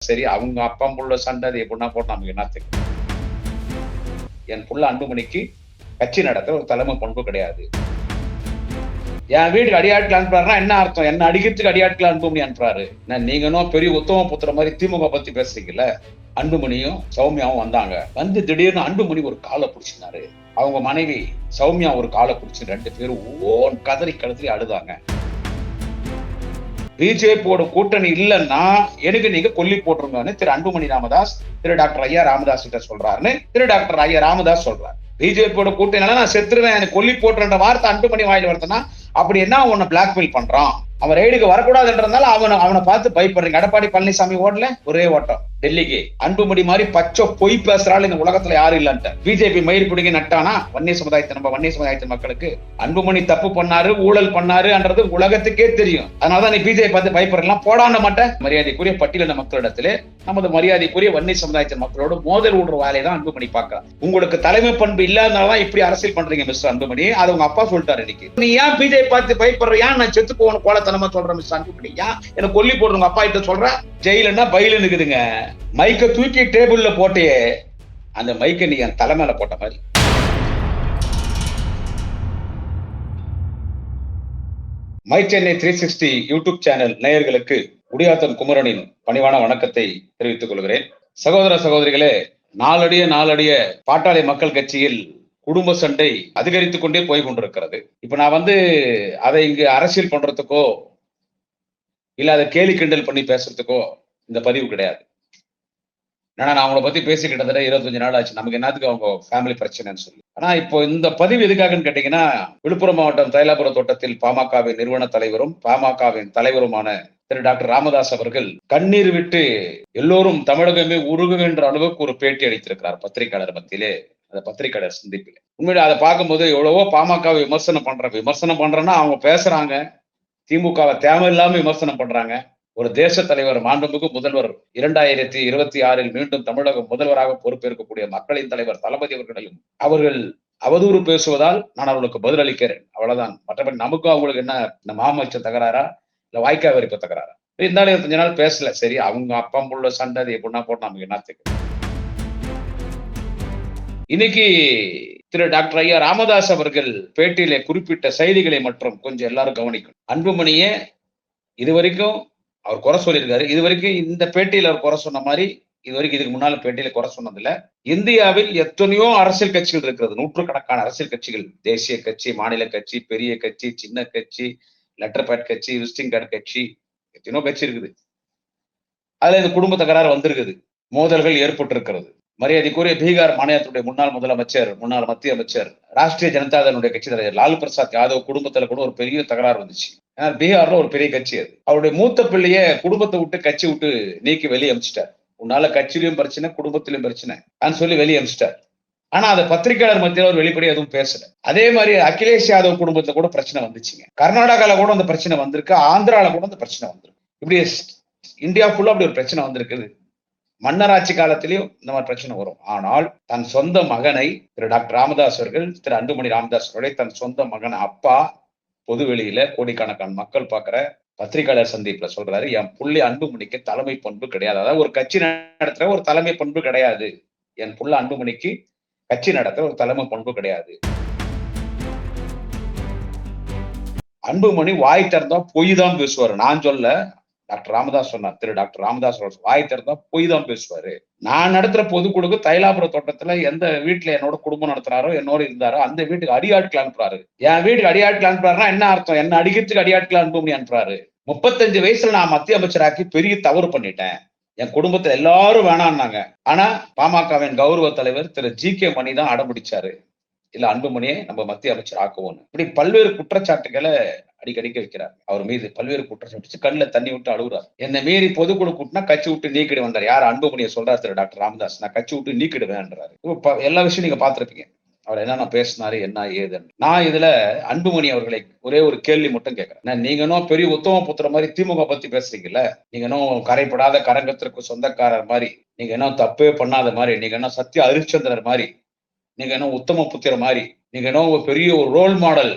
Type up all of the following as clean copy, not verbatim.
சரி, அவங்க அப்பா புள்ள சண்டை அது எப்படின்னா போட்டு நமக்கு என்னத்துக்கு? என் புள்ள அன்புமணிக்கு கட்சி நடத்த ஒரு தலைமை பண்பு கிடையாது. என் வீட்டுக்கு அடியாட்கள் அனுப்புறாருன்னா என்ன அர்த்தம்? என்ன அடிக்கிறதுக்கு அடியாட்கள் அன்புமணி அனுப்புறாரு. நீங்களும் பெரிய உத்தம புத்திர மாதிரி திமுக பத்தி பேசுறீங்கல்ல. அன்புமணியும் சௌமியாவும் வந்தாங்க. வந்து திடீர்னு அன்புமணி ஒரு காலை பிடிச்சினாரு. அவங்க மனைவி சௌமியா ஒரு காலை பிடிச்சி 2 பேரும் ஓன் கதறி கழுத்தி அழுதாங்க. பிஜேபியோட கூட்டணி இல்லைன்னா எனக்கு நீங்க கொல்லி போட்டுருங்கன்னு திரு அன்புமணி ராமதாஸ் திரு டாக்டர் ஐயா ராமதாஸ் கிட்ட சொல்றாருன்னு திரு டாக்டர் ஐயா ராமதாஸ் சொல்றாரு. பிஜேபியோட கூட்டணி நான் செத்துருவேன், எனக்கு கொல்லி போட்டுன்ற வார்த்தை அன்புமணி வாயில வருதுன்னா அப்படி என்ன உன்னை பிளாக்மெயில் பண்றான்? அவன் ரைடுக்கு வரக்கூடாதுன்றதுனால அவனை பார்த்து பயப்படுறீங்க. எடப்பாடி பழனிசாமி ஓடல, ஒரே ஓட்டம் டெல்லிக்கு. அன்புமணி மாதிரி பச்சை பொய் பேசுறாள் இந்த உலகத்துல யாரும் இல்லன்ட்டு பிஜேபி மயிர் பிடிங்க நட்டானா வன்னிய சமுதாயத்தின் மக்களுக்கு அன்புமணி தப்பு பண்ணாரு, ஊழல் பண்ணாருன்றது உலகத்துக்கே தெரியும். அதனாலதான் நீ பிஜேபி பார்த்து பயப்படலாம். போடான மாட்டேன். மரியாதைக்குரிய பட்டியலின மக்களிடத்திலே நமது மரியாதைக்குரிய வன்னிய சமுதாயத்தின் மக்களோட மோதல் விடுற வேலையை தான் அன்புமணி பார்க்கலாம். உங்களுக்கு தலைமை பண்பு இல்லாதனாலதான் இப்படி அரசியல் பண்றீங்க மிஸ்டர் அன்புமணி. அது உங்க அப்பா சொல்லிட்டாரு இன்னைக்கு. நீ ஏன் பிஜேபி பார்த்து பயப்படுற? ஏன் நான் செத்து போன கோலத்தனமா சொல்றேன் மிஸ்டர் அன்புமணி? ஏன் எனக்கு கொல்லி போடுறவங்க அப்பா கிட்ட சொல்ற? ஜெயிலுன்னா பயிலுன்னு இருக்குதுங்க. மைக்க தூக்கி டேபிள்ல போட்டே அந்த மைக்க நீ என் தலைமையில போட்ட மாதிரி. மை சென்னை 360 யூடியூப் சேனல் நேயர்களுக்கு குடியாத்தம் குமரனின் பணிவான வணக்கத்தை தெரிவித்துக் கொள்கிறேன். சகோதர சகோதரிகளே, நாளடிய பாட்டாளி மக்கள் கட்சியில் குடும்ப சண்டை அதிகரித்துக் கொண்டே போய் கொண்டிருக்கிறது. இப்ப நான் அதை இங்கு அரசியல் பண்றதுக்கோ இல்ல அதை கேலி கிண்டல் பண்ணி பேசுறதுக்கோ இந்த பதிவு கிடையாது. நான் அவங்கள பத்தி பேசி கிட்டத்தட்ட 25 நாள் ஆச்சு. நமக்கு என்னத்துக்கு அவங்க ஃபேமிலி பிரச்சனைன்னு சொல்லி. ஆனா இப்போ இந்த பதிவு எதுக்காகன்னு கேட்டீங்கன்னா, விழுப்புரம் மாவட்டம் தைலாபுரம் தோட்டத்தில் பாமகவின் நிறுவன தலைவரும் பாமகவின் தலைவருமான திரு டாக்டர் ராமதாஸ் அவர்கள் கண்ணீர் விட்டு எல்லோரும் தமிழகமே உருகுகின்ற அளவுக்கு ஒரு பேட்டி அளித்திருக்கிறார் பத்திரிகையாளர் மத்தியிலே, அந்த பத்திரிகையாளர் சந்திப்பில். உண்மையில அதை பார்க்கும்போது எவ்வளவோ பாமகவை விமர்சனம் பண்றேன்னா அவங்க பேசுறாங்க, திமுகவை தேவையில்லாம விமர்சனம் பண்றாங்க. ஒரு தேச தலைவர், மாண்புமிகு முதல்வர் 2026 மீண்டும் தமிழக முதல்வராக பொறுப்பேற்கக்கூடிய மக்களின் தலைவர் தளபதி அவர்கள் அவதூறு பேசுவதால் நான் அவர்களுக்கு பதில் அளிக்கிறேன். அவ்வளவுதான். மற்றபடி நமக்கும் அவங்களுக்கு என்ன இந்த மாமச்ச தகராறா இல்ல வாய்க்கா வரிப்பு தகராறா? இருந்தாலும் 25 நாள் பேசல. சரி, அவங்க அப்பா புள்ள சண்டை அது எப்படின்னா போட்டு நமக்கு என்னத்துக்கு? இன்னைக்கு திரு டாக்டர் ஐயா ராமதாஸ் அவர்கள் பேட்டியிலே குறிப்பிட்ட செய்திகளை மற்றும் கொஞ்சம் எல்லாரும் கவனிக்கும். அன்புமணியே இதுவரைக்கும் அவர் குறை சொல்லியிருக்காரு. இதுவரைக்கும் இந்த பேட்டியில அவர் குறை சொன்ன மாதிரி இதுவரைக்கும் இதுக்கு முன்னால பேட்டியில குறை சொன்னதில்ல. இந்தியாவில் எத்தனையோ அரசியல் கட்சிகள் இருக்கிறது. நூற்றுக்கணக்கான அரசியல் கட்சிகள், தேசிய கட்சி, மாநில கட்சி, பெரிய கட்சி, சின்ன கட்சி, லெட்டர் பேட் கட்சி, விசிட்டிங் கார்டு கட்சி, எத்தனையோ கட்சி இருக்குது. அதுல இந்த குடும்ப தகராறு வந்திருக்குது, மோதல்கள் ஏற்பட்டு இருக்கிறது. மரியாதைக்குரிய பீகார் மாநிலத்துடைய முன்னாள் முதலமைச்சர், முன்னாள் மத்திய அமைச்சர், ராஷ்டிரிய ஜனதா தளுடைய கட்சி தலைவர் லாலு பிரசாத் யாதவ் குடும்பத்துல கூட ஒரு பெரிய தகராறு வந்துச்சு. ஏன்னா பீகார்ல ஒரு பெரிய கட்சி அது. அவருடைய மூத்த பிள்ளைய குடும்பத்தை விட்டு கட்சி விட்டு நீக்கி வெளியே அமிச்சிட்டார். உன்னால கட்சியிலும் பிரச்சனை, குடும்பத்திலும் பிரச்சனை சொல்லி வெளியே அமிச்சிட்டார். ஆனா அதை பத்திரிகையாளர் மத்தியில் ஒரு வெளிப்படையா எதுவும் பேசல. அதே மாதிரி அகிலேஷ் யாதவ் குடும்பத்துல கூட பிரச்சனை வந்துச்சுங்க. கர்நாடகால கூட அந்த பிரச்சனை வந்திருக்கு, ஆந்திரால கூட அந்த பிரச்சனை வந்திருக்கு. இப்படி இந்தியா ஃபுல்லா அப்படி ஒரு பிரச்சனை வந்திருக்குது. மன்னராட்சி காலத்திலையும் இந்த மாதிரி பிரச்சனை வரும். ஆனால் தன் சொந்த மகனை திரு டாக்டர் ராமதாஸ் அவர்கள், திரு அன்புமணி ராமதாஸ் அவர்களை தன் சொந்த மகன் அப்பா பொதுவெளியில கோடிக்கணக்கான மக்கள் பார்க்கிற பத்திரிகையாளர் சந்திப்புல சொல்றாரு, என் புள்ளை அன்புமணிக்கு தலைமை பண்பு கிடையாது. அதாவது ஒரு கட்சி நடத்துற ஒரு தலைமை பண்பு கிடையாது. என் புள்ள அன்புமணிக்கு கட்சி நடத்துற ஒரு தலைமை பண்பு கிடையாது. அன்புமணி வாய் திறந்தா பொய் தான் பேசுவாரு. நான் சொல்ல, டாக்டர் ராமதாஸ் சொன்னார். திரு டாக்டர் ராமதாஸ் வாய் திறந்தா பொய் தான் பேசுவாரு. நான் நடத்துற பொதுக்குழுக்கு தைலாபுர தோட்டத்துல எந்த வீட்டுல என்னோட குடும்பம் நடத்துறாரோ, என்னோட இருந்தாரோ அந்த வீட்டுக்கு அடியாட்கள் அனுப்புறாரு. என் வீட்டுக்கு அடியாட்கள் அனுப்புறாருன்னா என்ன அர்த்தம்? என்ன அடிக்கிறதுக்கு அடியாட்கள் அன்புமணி அனுப்புறாரு. 35 வயசுல நான் மத்திய அமைச்சராக்கி பெரிய தவறு பண்ணிட்டேன். என் குடும்பத்துல எல்லாரும் வேணான்னாங்க. ஆனா பாமகவின் கௌரவ தலைவர் திரு ஜி.கே. மணி தான் அடம்பிடிச்சாரு, இல்ல அன்புமணியை நம்ம மத்திய அமைச்சர் ஆக்குவோம். இப்படி பல்வேறு குற்றச்சாட்டுகளை அடிக்கடிக்க வைக்கிறார். அவர் மீது பல்வேறு குற்றச்சாட்டு, கண்ணுல தண்ணி விட்டு அழுகுறார். என்னை மீறி பொதுக்குழு கூட்டினா கட்சி விட்டு நீக்கிடு வந்தார். யார்? அன்புமணியை சொல்றாரு திரு டாக்டர் ராமதாஸ். நான் கட்சி விட்டு நீக்கிடுவேன்றாரு. எல்லா விஷயம் நீங்க பாத்திருப்பீங்க, அவர் என்னென்ன பேசினாரு, என்ன ஏதுன்னு. நான் இதுல அன்புமணி அவர்களை ஒரே ஒரு கேள்வி மட்டும் கேட்கிறேன். நீங்க இன்னும் பெரிய உத்தம புத்திர மாதிரி திமுக பத்தி பேசுறீங்கல்ல, நீங்க இன்னும் கரைப்படாத கரங்கத்திற்கு சொந்தக்காரர் மாதிரி, நீங்க என்ன தப்பே பண்ணாத மாதிரி, நீங்க என்ன சத்ய ஹரிச்சந்திரர் மாதிரி, நீங்க என்ன உத்தம புத்திர மாதிரி, நீங்க என்ன பெரிய ஒரு ரோல் மாடல்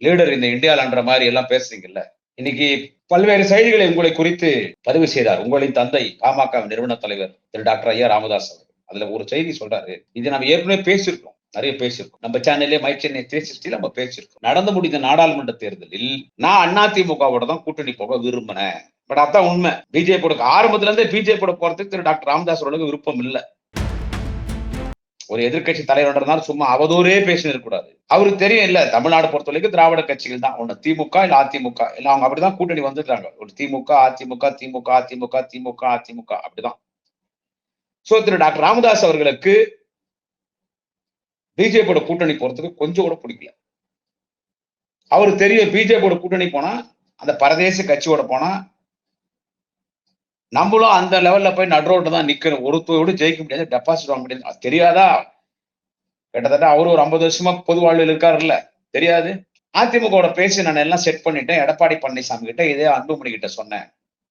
லீடர் இந்த இந்தியாலன்ற மாதிரி எல்லாம் பேசுறீங்கல்ல. இன்னைக்கு பல்வேறு செய்திகளை உங்களை குறித்து பதிவு செய்தார். உங்களின் தந்தை பாமக நிறுவன தலைவர் திரு டாக்டர் ஐயா ராமதாஸ் அவர்கள். அதுல ஒரு செய்தி சொல்றாரு. இது நம்ம ஏற்கனவே பேசியிருக்கோம், நிறைய பேசியிருக்கோம். நம்ம சேனல்லே மை சென்னை 360 நம்ம பேசியிருக்கோம். நடந்து முடிந்த நாடாளுமன்ற தேர்தலில் நான் அதிமுகவோட தான் கூட்டணி போக விரும்பினேன். பட் அதான் உண்மை. பிஜேபி ஆரம்பத்துல இருந்தே பிஜேபி போறதுக்கு திரு டாக்டர் ராமதாஸ் அவர்களுக்கு விருப்பம் இல்லை. ஒரு எதிர்கட்சி தலைவர் இருந்தாலும் சும்மா அவதூறே பேசினிருக்க கூடாது. அவருக்கு தெரியும் இல்ல, தமிழ்நாடு பொறுத்த வரைக்கும் திராவிட கட்சிகள் தான் ஒண்ணு, திமுக இல்ல அதிமுக இல்ல, அவங்க அப்படிதான் கூட்டணி வந்துட்டாங்க. ஒரு திமுக அதிமுக திமுக அதிமுக திமுக அதிமுக அப்படிதான். சோ திரு டாக்டர் ராமதாஸ் அவர்களுக்கு பிஜேபியோட கூட்டணி போறதுக்கு கொஞ்சம் கூட பிடிக்கல. அவருக்கு தெரியும் பிஜேபியோட கூட்டணி போனா, அந்த பரதேச கட்சியோட போனா நம்மளும் அந்த லெவல்ல போய் நடுரோட்டு தான் நிக்கணும். ஒருத்தரோடு ஜெயிக்க முடியாது, டெபாசிட் வாங்க முடியாது. அது தெரியாதா? கிட்டத்தட்ட அவரு ஒரு 50 வருஷமா பொது வாழ்வில் இருக்காருல்ல, தெரியாது. அதிமுக பேசி நான் எல்லாம் செட் பண்ணிட்டேன். எடப்பாடி பழனிசாமி கிட்ட இதே அன்புமணி கிட்ட சொன்னேன்.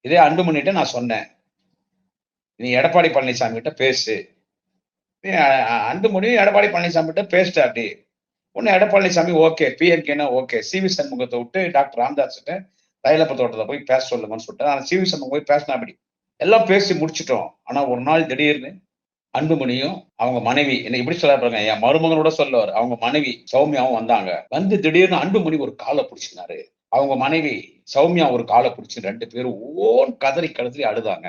இதே அன்புமணிட்ட நான் சொன்னேன், நீ எடப்பாடி பழனிசாமி கிட்ட பேசு. அன்புமணி எடப்பாடி பழனிசாமி கிட்ட பேசிட்ட. அப்படி ஒன்னு எடப்பாடி பழனிசாமி ஓகே, பிஎன்கேனா ஓகே, சிவி சண்முகத்தை விட்டு டாக்டர் ராமதாஸ் கிட்ட தைலப்ப தோட்டத்தை போய் பேச சொல்லுங்கன்னு சொல்லிட்டு நான் சிவி சண்முகம் போய் பேசினா. அப்படி எல்லாம் பேசி முடிச்சிட்டோம். ஆனா ஒரு நாள் திடீர்னு அன்புமணியும் அவங்க மனைவி என்ன இப்படி சொல்றாங்க, என் மருமகனோட சொல்லுவார், அவங்க மனைவி சௌமியாவும் வந்தாங்க. வந்து திடீர்னு அன்புமணி ஒரு காலை பிடிச்சினாரு, அவங்க மனைவி சௌமியா ஒரு காலை பிடிச்சி 2 பேரும் ஓன் கதறி அழுதாங்க.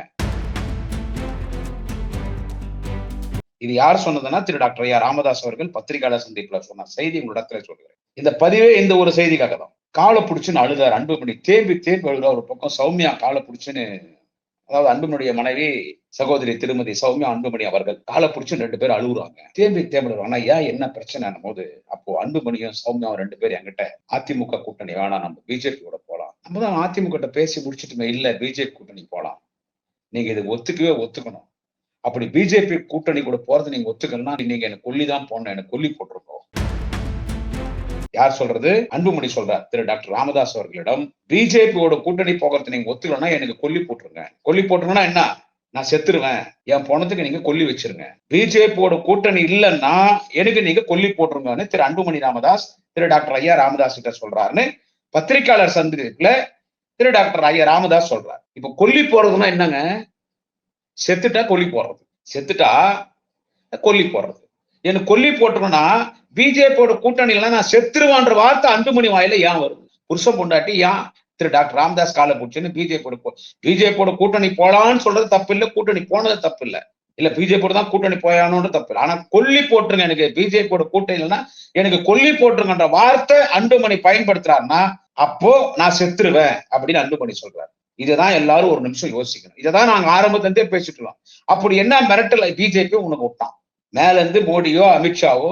இது யார் சொன்னதுன்னா திரு டாக்டர் ஐயா ராமதாஸ் அவர்கள் பத்திரிகையாளர் சந்திப்புல சொன்ன செய்தி உங்களிடத்துல சொல்கிறேன். இந்த பதிவே இந்த ஒரு செய்திக்காக தான். காலை பிடிச்சுன்னு அழுதார் அன்புமணி, தேம்பி அழுதா. ஒரு பக்கம் சௌமியா காலை பிடிச்சுன்னு, அதாவது அன்புமணிய மனைவி சகோதரி திருமதி சௌமியா அன்புமணி அவர்கள் காலை பிடிச்சு 2 பேரும் அழுகுறாங்க, தேம்பி அழுகுறாங்க. ஏன் என்ன பிரச்சனை போது, அப்போ அன்புமணியும் சௌமியாவும் 2 பேரும் என்கிட்ட அதிமுக கூட்டணி வேணாம், நம்ம பிஜேபியோட போலாம். நம்ம தான் அதிமுக கிட்ட பேசி முடிச்சுட்டுமே, இல்ல பிஜேபி கூட்டணி போலாம், நீங்க இது ஒத்துக்கணும். அப்படி பிஜேபி கூட்டணி கூட போறது நீங்க ஒத்துக்கணும்னா நீங்க எனக்கு கொல்லிதான் போடணும், எனக்கு கொல்லி போட்டிருக்கோம். யார் சொல்றது? அன்புமணி சொல்றார் திரு டாக்டர் ராமதாஸ் அவர்களிடம், பிஜேபியோட கூட்டணி போகிறது நீங்க ஒத்துக்கணும்னா எனக்கு கொல்லி போட்டுருங்க. கொல்லி போட்டுருங்கன்னா என்ன, நான் செத்துருவேன், என் பணத்துக்கு நீங்க கொல்லி வச்சிருங்க. பிஜேபியோட கூட்டணி இல்லைன்னா எனக்கு நீங்க கொல்லி போட்டுருங்கன்னு திரு அன்புமணி ராமதாஸ் திரு டாக்டர் ஐயா ராமதாஸ் கிட்ட சொல்றாருன்னு பத்திரிகையாளர் சந்திப்புல திரு டாக்டர் ஐயா ராமதாஸ் சொல்றாரு. இப்ப கொல்லி போறதுன்னா என்னங்க, செத்துட்டா கொல்லி போடுறது, செத்துட்டா கொல்லி போடுறது. எனக்கு கொல்லி போட்டுருன்னா பிஜேபியோட கூட்டணியில நான் செத்துருவான்ற வார்த்தை அன்புமணி வாயில ஏன் வருது? புருஷன் பொண்டாட்டி ஏன் திரு டாக்டர் ராமதாஸ் காலை பிடிச்சுன்னு பிஜேபியோட கூட்டணி போலான்னு சொல்றது தப்பு இல்லை, கூட்டணி போனது தப்பு இல்லை. இல்ல பிஜேபியோட தான் கூட்டணி போயானு தப்பு இல்லை. ஆனா கொல்லி போட்டுருங்க, எனக்கு பிஜேபியோட கூட்டணி இல்லைன்னா எனக்கு கொல்லி போட்டுருங்கன்ற வார்த்தை அன்புமணி பயன்படுத்துறாருன்னா அப்போ நான் செத்துருவேன் அப்படின்னு அன்புமணி சொல்றாரு. இதுதான் எல்லாரும் ஒரு நிமிஷம் யோசிக்கணும். இதைதான் நாங்க ஆரம்பத்திலிருந்தே பேசிக்கலாம். அப்படி என்ன மிரட்டல் பிஜேபி உனக்கு விட்டான்? மேல இருந்து மோடியோ அமித்ஷாவோ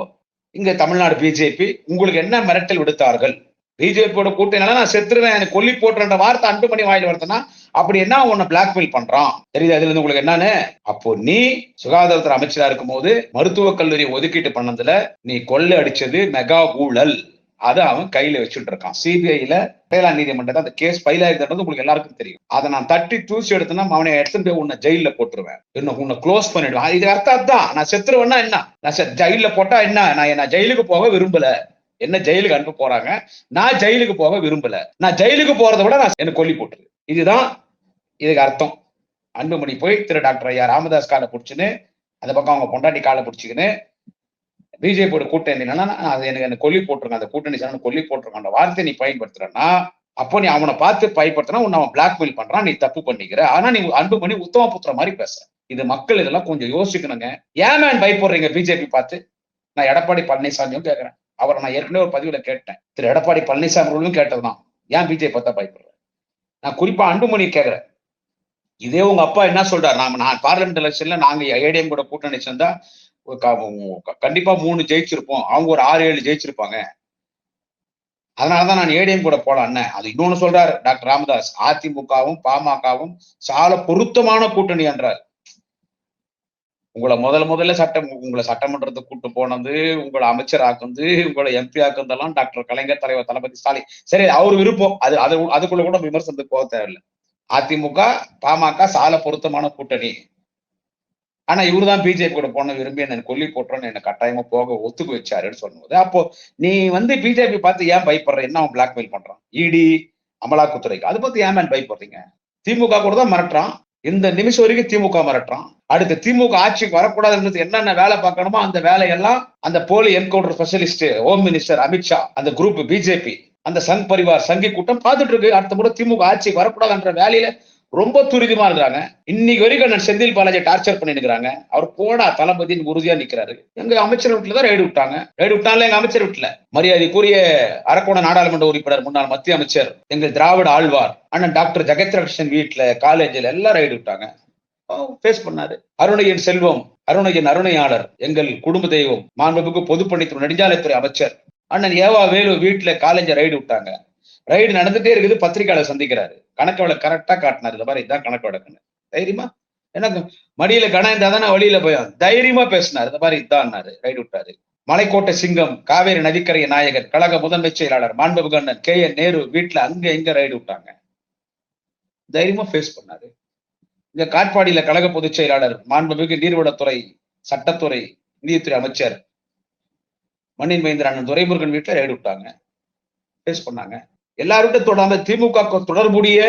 இங்க தமிழ்நாடு பிஜேபி உங்களுக்கு என்ன மிரட்டல் விடுத்தார்கள்? பிஜேபியோட கூட்டணினால நான் செத்துருவேன், எனக்கு கொல்லி போட்டுற வார்த்தை அன்புமணி வாயில வருதுன்னா அப்படி என்ன உன்னை பிளாக்மெயில் பண்றான் தெரியுது? அதுல இருந்து உங்களுக்கு என்னன்னு, அப்போ நீ சுகாதாரத்துறை அமைச்சரா இருக்கும் போது மருத்துவக் கல்லூரி ஒதுக்கீட்டு பண்ணதுல நீ கொள்ளை அடிச்சது மெகா ஊழல், அதை அவன் கையில வச்சுட்டு இருக்கான். சிபிஐல மேலா நீதிமன்றத்தை அந்த கேஸ் ஃபைல் ஆயிருந்தது உங்களுக்கு எல்லாருக்கும் தெரியும். அதை நான் தட்டி தூசி எடுத்தேன்னா அவனை எடுத்துட்டு போய் உன்னை ஜெயில போட்டுருவேன், உன்னை க்ளோஸ் பண்ணிடுவேன். இது அர்த்தம் தான், நான் செத்துருவேன்னா என்ன, நான் ஜெயில போட்டா என்ன, நான் ஜெயிலுக்கு போக விரும்பல, என்ன ஜெயிலுக்கு அனுப்ப போறாங்க, நான் ஜெயிலுக்கு போக விரும்பல, நான் ஜெயிலுக்கு போறதை விட நான் என்ன கொல்லி போட்டுரு. இதுதான் இதுக்கு அர்த்தம். அன்புமணி போய் திரு டாக்டர் ஐயா ராமதாஸ் காலை பிடிச்சுன்னு அந்த பக்கம் அவங்க பொண்டாட்டி காலை பிடிச்சிக்கின்னு பிஜேபியோட கூட்டணி என்னன்னா அது எனக்கு கொல்லி போட்டிருக்கான், அந்த கூட்டணி கொல்லி போட்டிருக்கான் அந்த வார்த்தை நீ பயன்படுத்துறன்னா அப்போ நீ அவனை பார்த்து பயன்படுத்தினா உன்னை அவன் பிளாக்மெயில் பண்றான், நீ தப்பு பண்ணிக்கிற. ஆனா நீ அன்புமணி உத்தம புத்திர மாதிரி பேசுற. இது மக்கள் இதெல்லாம் கொஞ்சம் யோசிக்கணுங்க. ஏன் மேன் பயப்படுறீங்க பிஜேபி பார்த்து? நான் எடப்பாடி பழனிசாமியும் கேட்கிறேன், அவரை நான் ஏற்கனவே ஒரு பதிவுல கேட்டேன், திரு எடப்பாடி பழனிசாமி அவர்களும் கேட்டதுதான், ஏன் பிஜேபி பார்த்தா பயப்படுறேன்? நான் குறிப்பா அன்புமணி கேட்கிறேன், இதே உங்க அப்பா என்ன சொல்றாரு, நான் பார்லிமெண்ட் எலெக்ஷன்ல நாங்க ஏடிஎம் கூட கூட்டணி சேர்ந்தா கண்டிப்பா 3 ஜெயிச்சிருப்போம், அவங்க ஒரு 6-7 ஜெயிச்சிருப்பாங்க, அதனாலதான் நான் ஏடிஎம் கூட போலான்னு. அது இன்னொன்னு சொல்றாரு டாக்டர் ராமதாஸ், அதிமுகவும் பாமகவும் சால பொருத்தமான கூட்டணி என்றார். உங்களை முதல்ல உங்களை சட்டமன்றத்துக்கு கூட்டு போனது, உங்களை அமைச்சர் ஆக்குந்து, உங்களை எம்பி ஆக்குந்தெல்லாம் டாக்டர் கலைஞர் தலைவர் தளபதி ஸ்டாலின். சரி, அவர் விருப்பம், அதுக்குள்ள கூட விமர்சனத்துக்கு போக தேவையில்லை. அதிமுக பாமக சால பொருத்தமான கூட்டணி, ஆனா இவருதான் பிஜேபி கூட போன விரும்பி என்ன கொல்லி போட்டுறோன்னு என்ன கட்டாயமா போக ஒத்துக்கு வச்சாருன்னு சொன்னது. அப்போ நீ பிஜேபி பார்த்து ஏன் பயப்படுற, என்ன அவன் பிளாக்மெயில் பண்றான்? இடி அமலாக்கத்துறைக்கு. அதை பத்தி ஏன் பயப்படுறீங்க? திமுக கூட தான் மிரட்டுறான். இந்த நிமிஷம் வரைக்கும் திமுக மிரட்டுறான். அடுத்து திமுக ஆட்சிக்கு வரக்கூடாதுன்றது என்னென்ன வேலை பார்க்கணுமோ அந்த வேலையெல்லாம் அந்த போலி encounter specialist home minister Amit Shah, அந்த குரூப் பிஜேபி, அந்த சங் பரிவார் சங்கி கூட்டம் பார்த்துட்டு இருக்கு. அடுத்த முறை திமுக ஆட்சிக்கு வரக்கூடாதுன்ற வேலையில ரொம்ப துரிதமா இருக்கிறாங்க. இன்னைக்கு வரைக்கும் நான் செந்தில் பாலாஜி டார்ச்சர் பண்ணிருக்காங்க. அவர் போடா தளபதினு உறுதியா நிக்கிறாரு. எங்க அமைச்சர் வீட்டுல தான் ரைடு விட்டாங்க. ரைடு விட்டாங்களே எங்க அமைச்சர் வீட்டுல. மரியாதைக்குரிய அரக்கோண நாடாளுமன்ற உறுப்பினர் முன்னாள் மத்திய அமைச்சர் எங்கள் திராவிட ஆழ்வார் அண்ணன் டாக்டர் ஜெகத்ரட்சன் வீட்டுல காலேஜில் எல்லாம் ரைடு விட்டாங்க. பேஸ் பண்ணாரு. அருணையின் செல்வம், அருணையின் அருணையாளர், எங்கள் குடும்ப தெய்வம், மாண்புமிகு பொதுப்பணித்துறை நெடுஞ்சாலைத்துறை அமைச்சர் அண்ணன் ஏவா வேலு வீட்டுல காலேஜ ரைடு விட்டாங்க. ரைடு நடந்துட்டே இருக்குது. பத்திரிகையாளர் சந்திக்கிறாரு. கணக்கு வழக்கு கரெக்டா காட்டினாரு. இந்த மாதிரி இதான் கணக்கு வழக்குன்னு. தைரியமா எனக்கு மடியில கணம் இருந்தா தானே வழியில போய் தைரியமா பேசினாரு. இந்த மாதிரி இதான் ரைடு விட்டாரு. மலைக்கோட்டை சிங்கம், காவேரி நதிக்கரை நாயகர், கழக முதன்மை செயலாளர் மாண்புமிகு அண்ணன் KN நேரு வீட்டுல அங்க எங்க ரைடு விட்டாங்க. தைரியமா பேஸ் பண்ணாரு. இங்க காட்பாடியில கழக பொதுச் செயலாளர் மாண்புமிகு நீர்வளத்துறை, சட்டத்துறை, நீதித்துறை அமைச்சர் மண்ணின் மைந்தர் அண்ணன் துரைமுருகன் வீட்டுல ரைடு விட்டாங்க. பேஸ் பண்ணாங்க. எல்லாருக்கும் தொடர்ந்து திமுக தொடர்புடைய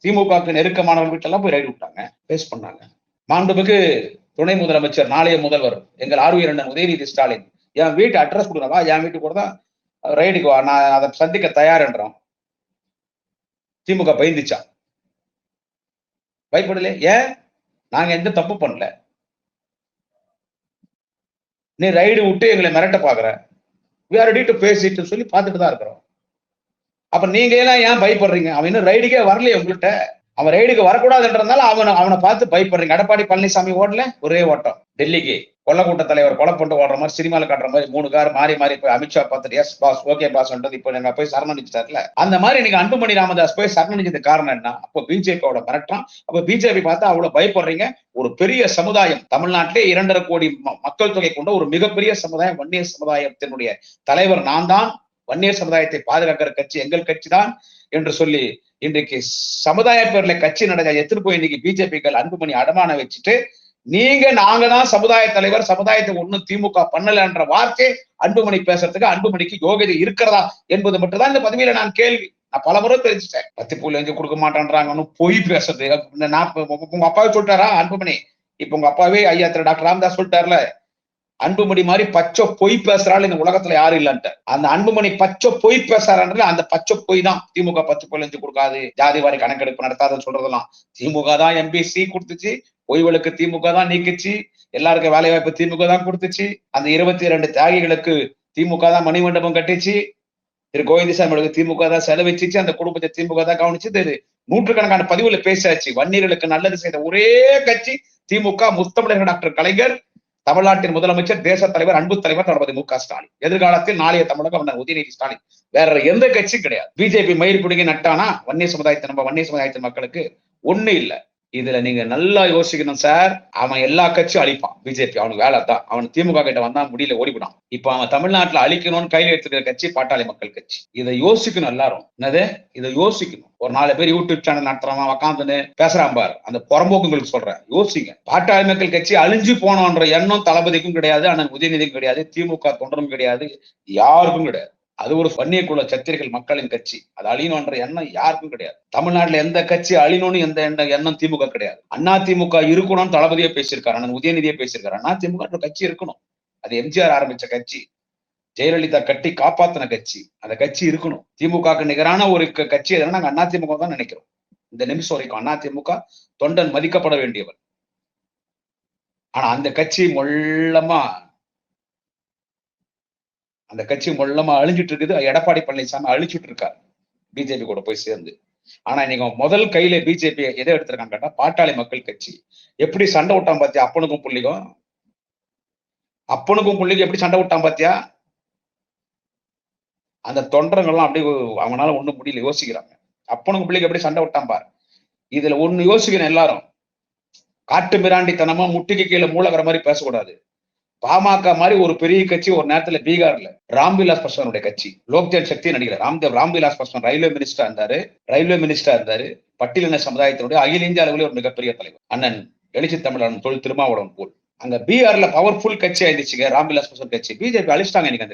திமுக நெருக்கமானவர்கள் வீட்டெல்லாம் போய் ரைடு விட்டாங்க. பேஸ் பண்ணாங்க. மாண்புமிகு துணை முதலமைச்சர், நாளைய முதல்வர் எங்கள் ஆர்வீர் அண்ணன் உதயநிதி ஸ்டாலின் என் வீட்டு அட்ரஸ் கொடுக்கவா, என் வீட்டுக்கு கூட தான் ரைடுக்கு வா, நான் அதை சந்திக்க தயார் என்றோம். திமுக பயந்துச்சா? பயப்படல. ஏன்? நாங்க எந்த தப்பு பண்ணல. நீ ரைடு விட்டு எங்களை மிரட்ட பாக்குற, we are ready to face it சொல்லி பார்த்துட்டு தான் இருக்கிறோம். அப்ப நீங்க எல்லாம் ஏன் பயப்படுறீங்க? அவன் இன்னும் ரைடுக்கே வரலையே உங்கள்கிட்ட. அவன் ரைடுக்கு வரக்கூடாதுன்றதுனால அவனை பார்த்து பயப்படுறீங்க. எடப்பாடி பழனிசாமி ஓடல, ஒரே ஓட்டம் டெல்லிக்கு. கொல்லக்கூட்ட தலைவர் கொலை பண்ணிட்டு ஓடுற மாதிரி, சினிமாவில் காட்டுற மாதிரி 3 கார் மாறி மாறி போய் அமித்ஷா பார்த்துட்டு எஸ் பாஸ், ஓகே பாஸ்ன்றது இப்போ நீங்க போய் சரணடைஞ்சிட்டார்ல. அந்த மாதிரி நீங்க அன்புமணி ராமதாஸ் போய் சரணடைஞ்சது காரணம் என்ன? அப்போ பிஜேபியோட மிரட்டான். அப்ப பிஜேபி பார்த்தா அவ்வளவு பயப்படுறீங்க. ஒரு பெரிய சமுதாயம், தமிழ்நாட்டிலே 2.5 கோடி மக்கள் தொகை கொண்ட ஒரு மிகப்பெரிய சமுதாயம், வன்னியர் சமுதாயத்தினுடைய தலைவர் நான் தான், வன்னியர் சமுதாயத்தை பாதுகாக்கிற கட்சி எங்கள் கட்சி தான் என்று சொல்லி இன்றைக்கு சமுதாய பேர்ல கட்சி நடக்க எடுத்துட்டு போய் இன்னைக்கு பிஜேபிகள் அன்புமணி அடமான வச்சுட்டு நாங்க தான் சமுதாய தலைவர், சமுதாயத்தை ஒண்ணும் திமுக பண்ணல என்ற வார்த்தை அன்புமணி பேசுறதுக்கு அன்புமணிக்கு யோகிதை இருக்கிறதா என்பது மட்டும்தான் இந்த பதவியில நான் கேள்வி. நான் பல முறை தெரிஞ்சுட்டேன். 10.5 கொடுக்க மாட்டேன்றாங்க, பொய் பேசுறது. உங்க அப்பாவே சொல்லிட்டாரா அன்புமணி? இப்ப உங்க அப்பாவே ஐயா திரு டாக்டர் ராமதாஸ் சொல்லிட்டார்ல, அன்புமணி மாதிரி பச்சை பொய் பேசுறாள் இந்த உலகத்துல யாரும் இல்லன்ட்டு. அந்த அன்புமணி பச்சை பொய் பேசுறாரு. அந்த பச்சை பொய் தான் திமுக 10.5 கொடுக்காது, ஜாதி வாரி கணக்கெடுப்பு நடத்தாதுன்னு சொல்றதெல்லாம். திமுக தான் MBC கொடுத்துச்சு, ஓய்வுகளுக்கு திமுக தான் நீக்கிச்சு, எல்லாருக்கும் வேலை வாய்ப்பு திமுக தான் கொடுத்துச்சு, அந்த 22 தியாகிகளுக்கு திமுக தான் மணிமண்டபம் கட்டிச்சு, திரு கோவிந்தசாமிகளுக்கு திமுக தான் செலவிச்சிச்சு, அந்த குடும்பத்தை திமுக தான் கவனிச்சு. நூற்றுக்கணக்கான பதிவுல பேசாச்சு. வன்னியர்களுக்கு நல்லது செய்த ஒரே கட்சி திமுக. முத்தமிழர் டாக்டர் கலைஞர், தமிழ்நாட்டின் முதலமைச்சர், தேச தலைவர், அன்பு தலைவர் தளபதி MK ஸ்டாலின், எதிர்காலத்தில் நாளைய தமிழகம் உதயநிதி ஸ்டாலின். வேற எந்த கட்சியும் கிடையாது. பிஜேபி மயிர் பிடிங்கி நட்டானா வன்னிய சமுதாயத்தின் மக்களுக்கு ஒண்ணு இல்ல. இதுல நீங்க நல்லா யோசிக்கணும் சார். அவன் எல்லா கட்சியும் அழிப்பான். பிஜேபி அவனுக்கு வேலை தான். அவன் திமுக கிட்ட வந்தா முடியல ஓடிவிடான். இப்ப அவன் தமிழ்நாட்டுல அழிக்கணும்னு கையில எடுத்துக்கிற கட்சி பாட்டாளி மக்கள் கட்சி. இதை யோசிக்கணும் எல்லாரும். என்னது? இதை யோசிக்கணும். ஒரு 4 பேர் யூடியூப் சேனல் நடத்துறவன் உக்காந்துன்னு பேசுறான் பாரு, அந்த புறம்போக்குங்களுக்கு சொல்றேன், யோசிங்க. பாட்டாளி மக்கள் கட்சி அழிஞ்சு போனோன்ற எண்ணம் தளபதிக்கும் கிடையாது, அண்ணன் உதயநிதிக்கும் கிடையாது, திமுக தொண்டரும் கிடையாது, யாருக்கும் கிடையாது. அது ஒரு வன்னிய குல சத்திரிகள் மக்களின் கட்சி. அது அழியணும்ன்ற எண்ணம் யாருக்கும் கிடையாது. தமிழ்நாட்டுல எந்த கட்சி அழியணும்னு எந்த எண்ணம் திமுக கிடையாது. அதிமுக இருக்கணும்னு தளபதியே பேசியிருக்காரு, அண்ணன் உதயநிதியே பேசியிருக்காரு. அதிமுக கட்சி இருக்கணும். அது எம்ஜிஆர் ஆரம்பிச்ச கட்சி, ஜெயலலிதா கட்டி காப்பாத்தின கட்சி. அந்த கட்சி இருக்கணும். திமுக நிகரான ஒரு கட்சி எதுனா நாங்க அதிமுக தான் நினைக்கிறோம். இந்த நிமிஷம் வரைக்கும் அதிமுக தொண்டன் மதிக்கப்பட வேண்டியவர். ஆனா அந்த கட்சி மொல்லமா அழிஞ்சிட்டு இருக்குது. எடப்பாடி பழனிசாமி அழிச்சுட்டு இருக்காரு பிஜேபி கூட போய் சேர்ந்து. ஆனா இன்னைக்கு முதல் கையில பிஜேபி எதை எடுத்திருக்காங்க கேட்டா பாட்டாளி மக்கள் கட்சி. எப்படி சண்டை விட்டான் பாத்தியா? அப்பனுக்கும் புள்ளிக்கும் எப்படி சண்டை விட்டான் பாத்தியா? அந்த தொண்டர்கள்லாம் அப்படி அவனால ஒண்ணும் முடியல, யோசிக்கிறாங்க. அப்பனுக்கும் பிள்ளைக்கு எப்படி சண்டை விட்டான் பாரு. இதுல ஒண்ணு யோசிக்கணும் எல்லாரும். காட்டு மிராண்டித்தனமா முட்டிக்கு கீழே மூலகிற மாதிரி பேசக்கூடாது. பாமக மாதிரி ஒரு பெரிய கட்சி ஒரு நேரத்துல பீகார்ல ராம்விலாஸ் பாஸ்வானுடைய கட்சி, லோக்ஜன் சக்தி நடிகர் ராம்விலாஸ் பாஸ்வான் ரயில்வே மினிஸ்டரா இருந்தாரு. பட்டியலின சமுதாயத்தினுடைய அகில இந்திய அளவில் ஒரு மிகப்பெரிய தலைவர். அண்ணன் எழுச்சி தமிழன் தொழில் திருமாவளவன் போல் அங்க பீகார்ல பவர்ஃபுல் கட்சி ஆயிடுச்சுங்க ராம்விலாஸ் பாஸ்வான் கட்சி. பிஜேபி அழிச்சிட்டாங்க. இன்னைக்கு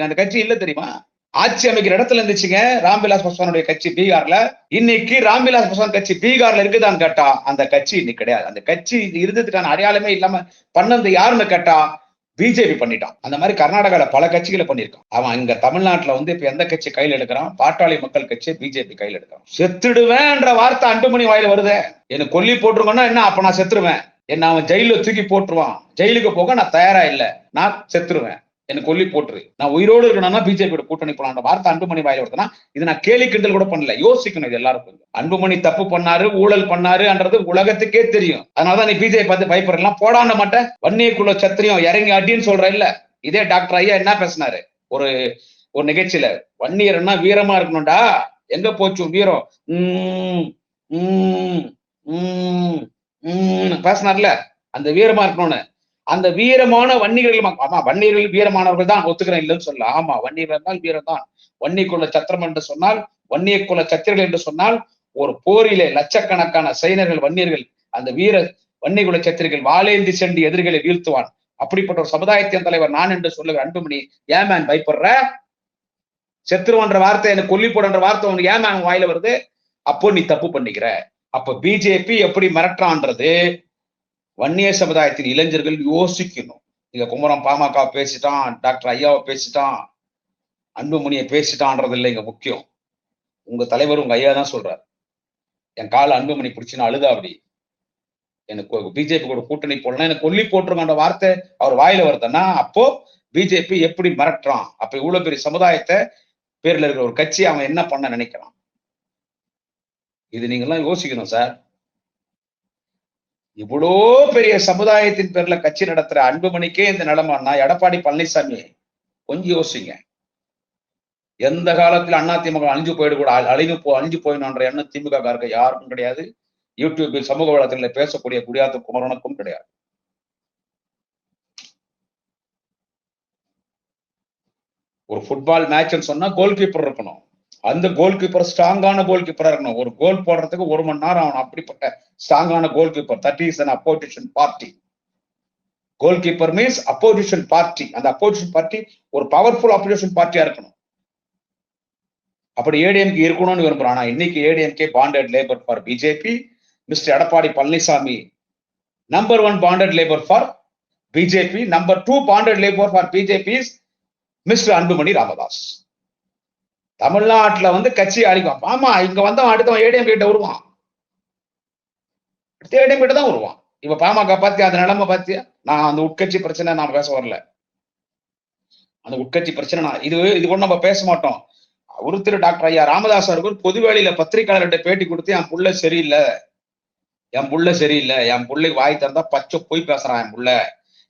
அந்த கட்சி இல்ல தெரியுமா? ஆட்சி அமைக்கிற இடத்துல இருந்துச்சுங்க ராம்விலாஸ் பாஸ்வானுடைய கட்சி பீகார்ல. இன்னைக்கு ராம்விலாஸ் பாஸ்வான் கட்சி பீகார்ல இருக்குதான்னு கேட்டா அந்த கட்சி இன்னைக்கு கிடையாது. அந்த கட்சி இருந்ததுக்கான அடையாளமே இல்லாம பண்ணது யாருன்னு கேட்டா பிஜேபி பண்ணிட்டான். அந்த மாதிரி கர்நாடகால பல கட்சிகளை பண்ணிருக்கான். அவன் இங்க தமிழ்நாட்டுல வந்து இப்ப எந்த கட்சி கையில் எடுக்கிறான்? பாட்டாளி மக்கள் கட்சி பிஜேபி கையில் எடுக்கிறான். செத்துடுவேன்ற வார்த்தை அன்புமணி வாயில வருது. எனக்கு கொல்லி போட்டுருங்கன்னா என்ன, அப்ப நான் செத்துருவேன். என்ன அவன் ஜெயில தூக்கி போட்டுருவான். ஜெயிலுக்கு போக நான் தயாரா இல்ல, நான் செத்துருவேன். எனக்கு கொல்லி போட்டுரு, நான் உயிரோடு இருக்கணும்னா பிஜேபியோட கூட்டணி போலாம் வார்த்தை அன்புமணி வாயில வருதுன்னா இது நான் கேலி கிண்டல் கூட பண்ணல. யோசிக்கணும் இது எல்லாருக்கும். அன்புமணி தப்பு பண்ணாரு, ஊழல் பண்ணாருன்றது உலகத்துக்கே தெரியும். அதனாலதான் நீ பிஜேபி பார்த்து பயப்படலாம். போடாண்ட மாட்டேன் வன்னியக்குள்ள சத்திரியம் இறங்கி அடின்னு சொல்ற இல்ல. இதே டாக்டர் ஐயா என்ன பேசினாரு ஒரு ஒரு நிகழ்ச்சியில, வன்னியர்னா வீரமா இருக்கணும்டா. எங்க போச்சு வீரம்? பேசினார்ல, அந்த வீரமா இருக்கணும்னு. அந்த வீரமான வன்னியர்கள், ஆமா வன்னியர்கள் வீரமானவர்கள் தான், ஒத்துக்கிறேன் இல்லைன்னு சொல்ல. ஆமா வன்னியர்கள் தான் வீரம் தான். வன்னிக்குள்ள சத்திரம் என்று சொன்னால், வன்னிய குல சத்திரர்கள் என்று சொன்னால், ஒரு போரிலே லட்சக்கணக்கான சைனர்கள் வன்னியர்கள், அந்த வீர வன்னிகுல சத்திரிகள் வாளேந்தி சென்று எதிரிகளை வீழ்த்துவான். அப்படிப்பட்ட ஒரு சமுதாயத்தின் தலைவர் நான் என்று சொல்லுகிற அன்புமணி ஏன் மேன் பயப்படுற? செத்துருவன்ற வார்த்தை, எனக்கு கொல்லி போடுன்ற வார்த்தை உனக்கு ஏன் மேன் வாயில வருது? அப்போ நீ தப்பு பண்ணிக்கிற. அப்ப பிஜேபி எப்படி மிரட்டான்றது வன்னிய சமுதாயத்தின் இளைஞர்கள் யோசிக்கணும். இங்க குமரம் பாமக பேசிட்டான், டாக்டர் ஐயாவை பேசிட்டான், அன்புமணியை பேசிட்டான்றது இல்லை இங்க முக்கியம். உங்க தலைவர் உங்க ஐயா தான் சொல்றாரு. என் கால அன்புமணி பிடிச்சுன்னு அழுதா அப்படி, எனக்கு பிஜேபி கூட கூட்டணி போடலாம், எனக்கு கொல்லி போட்டுருங்கன்ற வார்த்தை அவர் வாயில வருதுன்னா அப்போ பிஜேபி எப்படி மிரட்டுறான்? அப்ப இவ்வளவு பெரிய சமுதாயத்தை பேர்ல இருக்கிற ஒரு கட்சி அவன் என்ன பண்ண நினைக்கிறான்? இது நீங்க எல்லாம் யோசிக்கணும் சார். இவ்வளோ பெரிய சமுதாயத்தின் பேர்ல கட்சி நடத்துற அன்புமணிக்கே இந்த நிலைமைன்னா எடப்பாடி பழனிசாமி கொஞ்சம் யோசிங்க. எந்த காலத்துல அதிமுக அழிஞ்சு போயிடு கூட அழிஞ்சு போயிடணுன்ற எண்ணம் திமுக காரங்க யாருக்கும் கிடையாது. யூடியூபில் சமூக வளத்துல பேசக்கூடிய குடியாத்த குமரனுக்கும் கிடையாது. ஒரு ஃபுட்பால் மேட்ச்னு சொன்னா கோல் கீப்பர் இருக்கணும். அந்த கோல் கீப்பர் ஸ்ட்ராங்கான கோல் கீப்பரா இருக்கணும். ஒரு கோல் போடுறதுக்கு 1 மணி நேரம் ஆகணும். அப்படிப்பட்ட ஸ்ட்ராங்கான goal keeper. That is an opposition party. Goal keeper means opposition party. அந்த அப்போசிஷன் பார்ட்டி ஒரு பவர்ஃபுல் அப்போசிஷன் பார்ட்டியா இருக்கணும். அப்படி ஏடிஎம்கே இருக்கணும்னு விரும்புறான். ஆனா இன்னைக்கு ADMK bonded labour for BJP. Mister Edappadi Palaniswami number 1 bonded labour for BJP. Number 2 bonded labour for BJP is mister Anbumani Ramadoss. தமிழ்நாட்டுல வந்து கட்சி அழிக்கும். ஆமா, இங்க வந்தவன் அடுத்தவன் ஏடிஎம் கிட்ட வருவான். ஏடிஎம் கிட்ட தான் வருவான். இப்ப பாமக பாத்தியா அந்த நிலைமை பாத்தியா? நான் அந்த உட்கட்சி பிரச்சனை நான் பேச வரல. அந்த உட்கட்சி பிரச்சனை இது கூட நம்ம பேச மாட்டோம். திரு டாக்டர் ஐயா ராமதாஸ் அவர்கள் பொதுவேளையில பத்திரிகையாளர்கிட்ட பேட்டி கொடுத்து என் புள்ள சரியில்லை, என் புள்ளை வாய் திறந்தா பச்சை போய் பேசுறான்,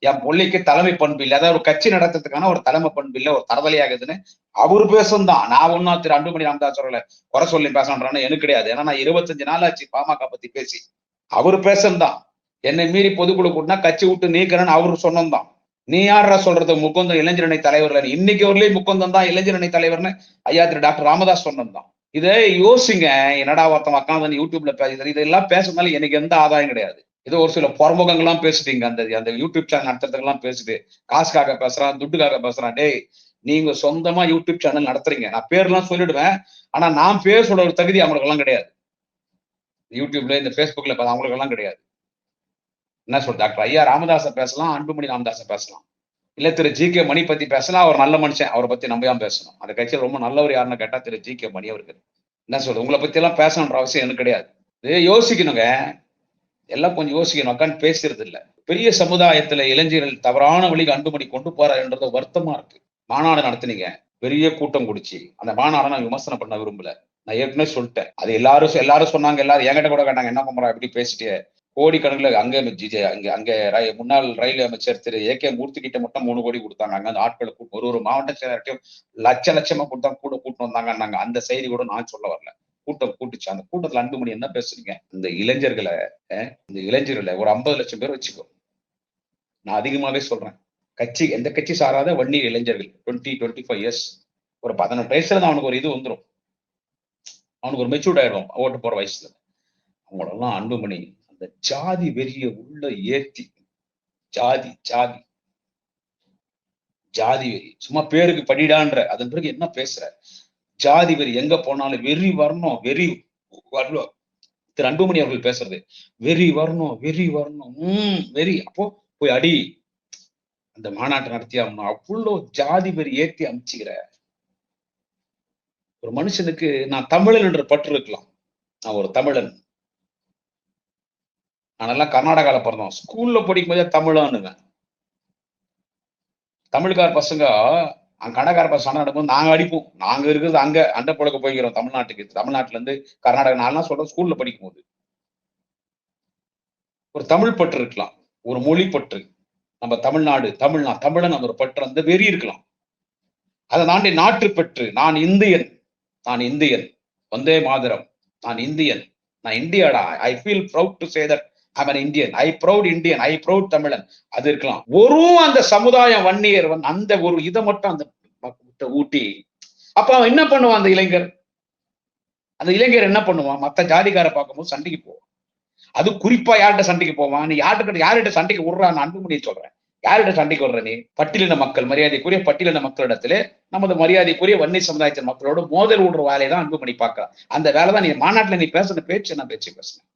என் புள்ளைக்கு தலைமை பண்பு இல்லை, அதாவது ஒரு கட்சி நடத்துறதுக்கான ஒரு தலைமை பண்பு இல்லை, ஒரு தரதலையாகுதுன்னு அவரு பேசும் தான். நான் ஒன்னும் திரு அன்புமணி ராமதாஸ் அவர்களை குறை சொல்லி பேசணும்ன்றான்னு எனக்கு கிடையாது. ஏன்னா நான் 25 நாள் ஆச்சு பாமக பத்தி பேசி. அவரு பேசும் தான். என்னை மீறி பொதுக்குழு கூட்டினா கட்சி விட்டு நீக்கிறேன்னு அவரு சொன்னதான். நீ யாரா சொல்றது முகுந்தம் இளைஞரணி தலைவர்கள்? இன்னைக்கு வரலையும் முகுந்தம் தான் இளைஞரணி தலைவர்னு ஐயா திரு டாக்டர் ராமதாஸ் சொன்னதுதான். இதை யோசிங்க. என்னடா ஒருத்தன் உட்காந்து யூடியூப்ல பேசுறது, இதெல்லாம் பேசுறதுனால எனக்கு எந்த ஆதாயம் கிடையாது. இது ஒரு சில புறமுகங்கள்லாம் பேசுறீங்க. அந்த யூடியூப் சேனல் நடத்துறதுக்கெல்லாம் பேசுது, காசுக்காக பேசுறான், துட்டுக்காக பேசுறான். டேய், நீங்க சொந்தமா யூடியூப் சேனல் நடத்துறீங்க. நான் பேர்லாம் சொல்லிடுவேன். ஆனா நான் பேர் சொல்ற ஒரு தகுதி அவங்களுக்கு எல்லாம் கிடையாது. யூடியூப்ல இந்த பேஸ்புக்ல அவங்களுக்கு எல்லாம் கிடையாது. என்ன சொல்ற? டாக்டர் ஐயா ராமதாஸ பேசலாம், அன்புமணி ராமதாஸ பேசலாம், இல்ல திரு ஜி.கே. மணி பத்தி பேசலாம். அவர் நல்ல மனுஷன், அவரை பத்தி நம்பியாம பேசணும். அந்த கட்சியில் ரொம்ப நல்லவர் யாருன்னு கேட்டா திரு ஜி.கே. மணி அவருக்கு. என்ன சொல்றது? உங்களை பத்தி எல்லாம் பேசணுன்ற அவசியம் எனக்கு கிடையாது. யோசிக்கணுங்க, எல்லாம் கொஞ்சம் யோசிக்கணும். உட்காந்து பேசுறது இல்ல. பெரிய சமுதாயத்துல இளைஞர்கள் தவறான வழிக்கு அன்புமணி கொண்டு போறாருன்றது வருத்தமா இருக்கு. மாநாடு நடத்தினீங்க, பெரிய கூட்டம் குடிச்சு. அந்த மாநாடை நான் விமர்சனம் பண்ண விரும்பல. நான் ஏற்கனவே சொல்லிட்டேன். அது எல்லாரும் சொன்னாங்க. எல்லாரும் என்கிட்ட கூட கேட்டாங்க, என்ன பண்றா எப்படி பேசிட்டு. கோடிக்கணக்கில் அங்க முன்னாள் ரயில் அமைச்சர் திரு ஏ.கே. மூர்த்தி கிட்ட மட்டும் 3 கோடி கொடுத்தாங்க. அங்க அந்த ஆட்களை ஒரு மாவட்ட செயலர்கிட்டையும் லட்சமா கொடுத்தா கூட்டு வந்தாங்க. அந்த செய்தி கூட நான் சொல்ல வரல. கூட்டம் கூட்டுச்சு. அந்த கூட்டத்துல அன்புமணி என்ன பேசுறீங்க? இந்த இளைஞர்களை ஒரு 50 லட்சம் பேர் வச்சுக்கோ. நான் அதிகமாவே சொல்றேன். எந்த கட்சி சாராத வன்னி இளைஞர்கள் 20-25 இயர்ஸ், ஒரு 18 வயசுல தான் அவனுக்கு ஒரு இது வந்துடும். அவனுக்கு ஒரு மெச்சூர்ட் ஆயிடும் ஓட்டு போற வயசுல. அவங்களெல்லாம் அன்புமணி அந்த ஜாதி வெறிய உள்ள ஏத்தி, ஜாதி ஜாதி வெறி சும்மா பேருக்கு படிடான்ற, அதன் பிறகு என்ன பேசுற? ஜாதி வெறி எங்க போனாலும் வெறி வரணும், வெறி வரணும். திரு அன்புமணி அவர்கள் பேசுறது வெறி வரணும், வெறி வரணும், வெறி. அப்போ போய் அடி, அந்த மாநாட்டை நடத்தி ஆகணும். அவ்வளோ ஜாதி வெறி ஏத்தி அமைச்சுக்கிற ஒரு மனுஷனுக்கு நான் தமிழன் என்ற பற்று இருக்கலாம். நான் ஒரு தமிழன். நானெல்லாம் கர்நாடகால பிறந்தோம். ஸ்கூல்ல படிக்கும் போதே தமிழானுவேன். தமிழ்கார பசங்க கன்னடக்கார பசங்க நடக்கும், நாங்க அடிப்போம். நாங்க இருக்கிறது அங்க அண்ட புழக்க போய்க்கிறோம் தமிழ்நாட்டுக்கு. தமிழ்நாட்டுல இருந்து கர்நாடகா நான்லாம் சொல்றேன் ஸ்கூல்ல படிக்கும் போது. ஒரு தமிழ் பற்று இருக்கலாம், ஒரு மொழி பற்று. நம்ம தமிழ்நாடு, தமிழன் ஒரு பற்று, அந்த வெறி இருக்கலாம். அதை தாண்டி நாட்டு பற்று. நான் இந்தியன், நான் இந்தியன், வந்தே மாதரம், நான் இந்தியன், நான் இந்தியாடா. I feel proud to say that I an Indian, I proud Indian, I proud தமிழன். அது இருக்கலாம். ஒரு அந்த சமுதாயம் வன்னியர் அந்த ஒரு இதை மட்டும் அந்த ஊட்டி, அப்ப அவன் என்ன பண்ணுவான்? அந்த இளைஞர் என்ன பண்ணுவான்? மத்த ஜாதிக்கார பார்க்கும்போது சண்டைக்கு போவான். அது குறிப்பா யார்கிட்ட சண்டைக்கு போவான்? நீ யார்கிட்ட சண்டைக்கு விடுறான்? அன்புமணியை சொல்றேன். யார்கிட்ட சண்டைக்கு விடுற நீ? பட்டியலின மக்கள், மரியாதைக்குரிய பட்டியலின மக்களிடத்திலே நமது மரியாதைக்குரிய வன்னி சமுதாயத்தின் மக்களோட மோதல் விடுற வேலையை தான் அன்புமணி பார்க்கலாம். அந்த வேலை தான் நீ மாநாட்டுல நீ பேசுன பேச்சு நான் பேசுனேன்.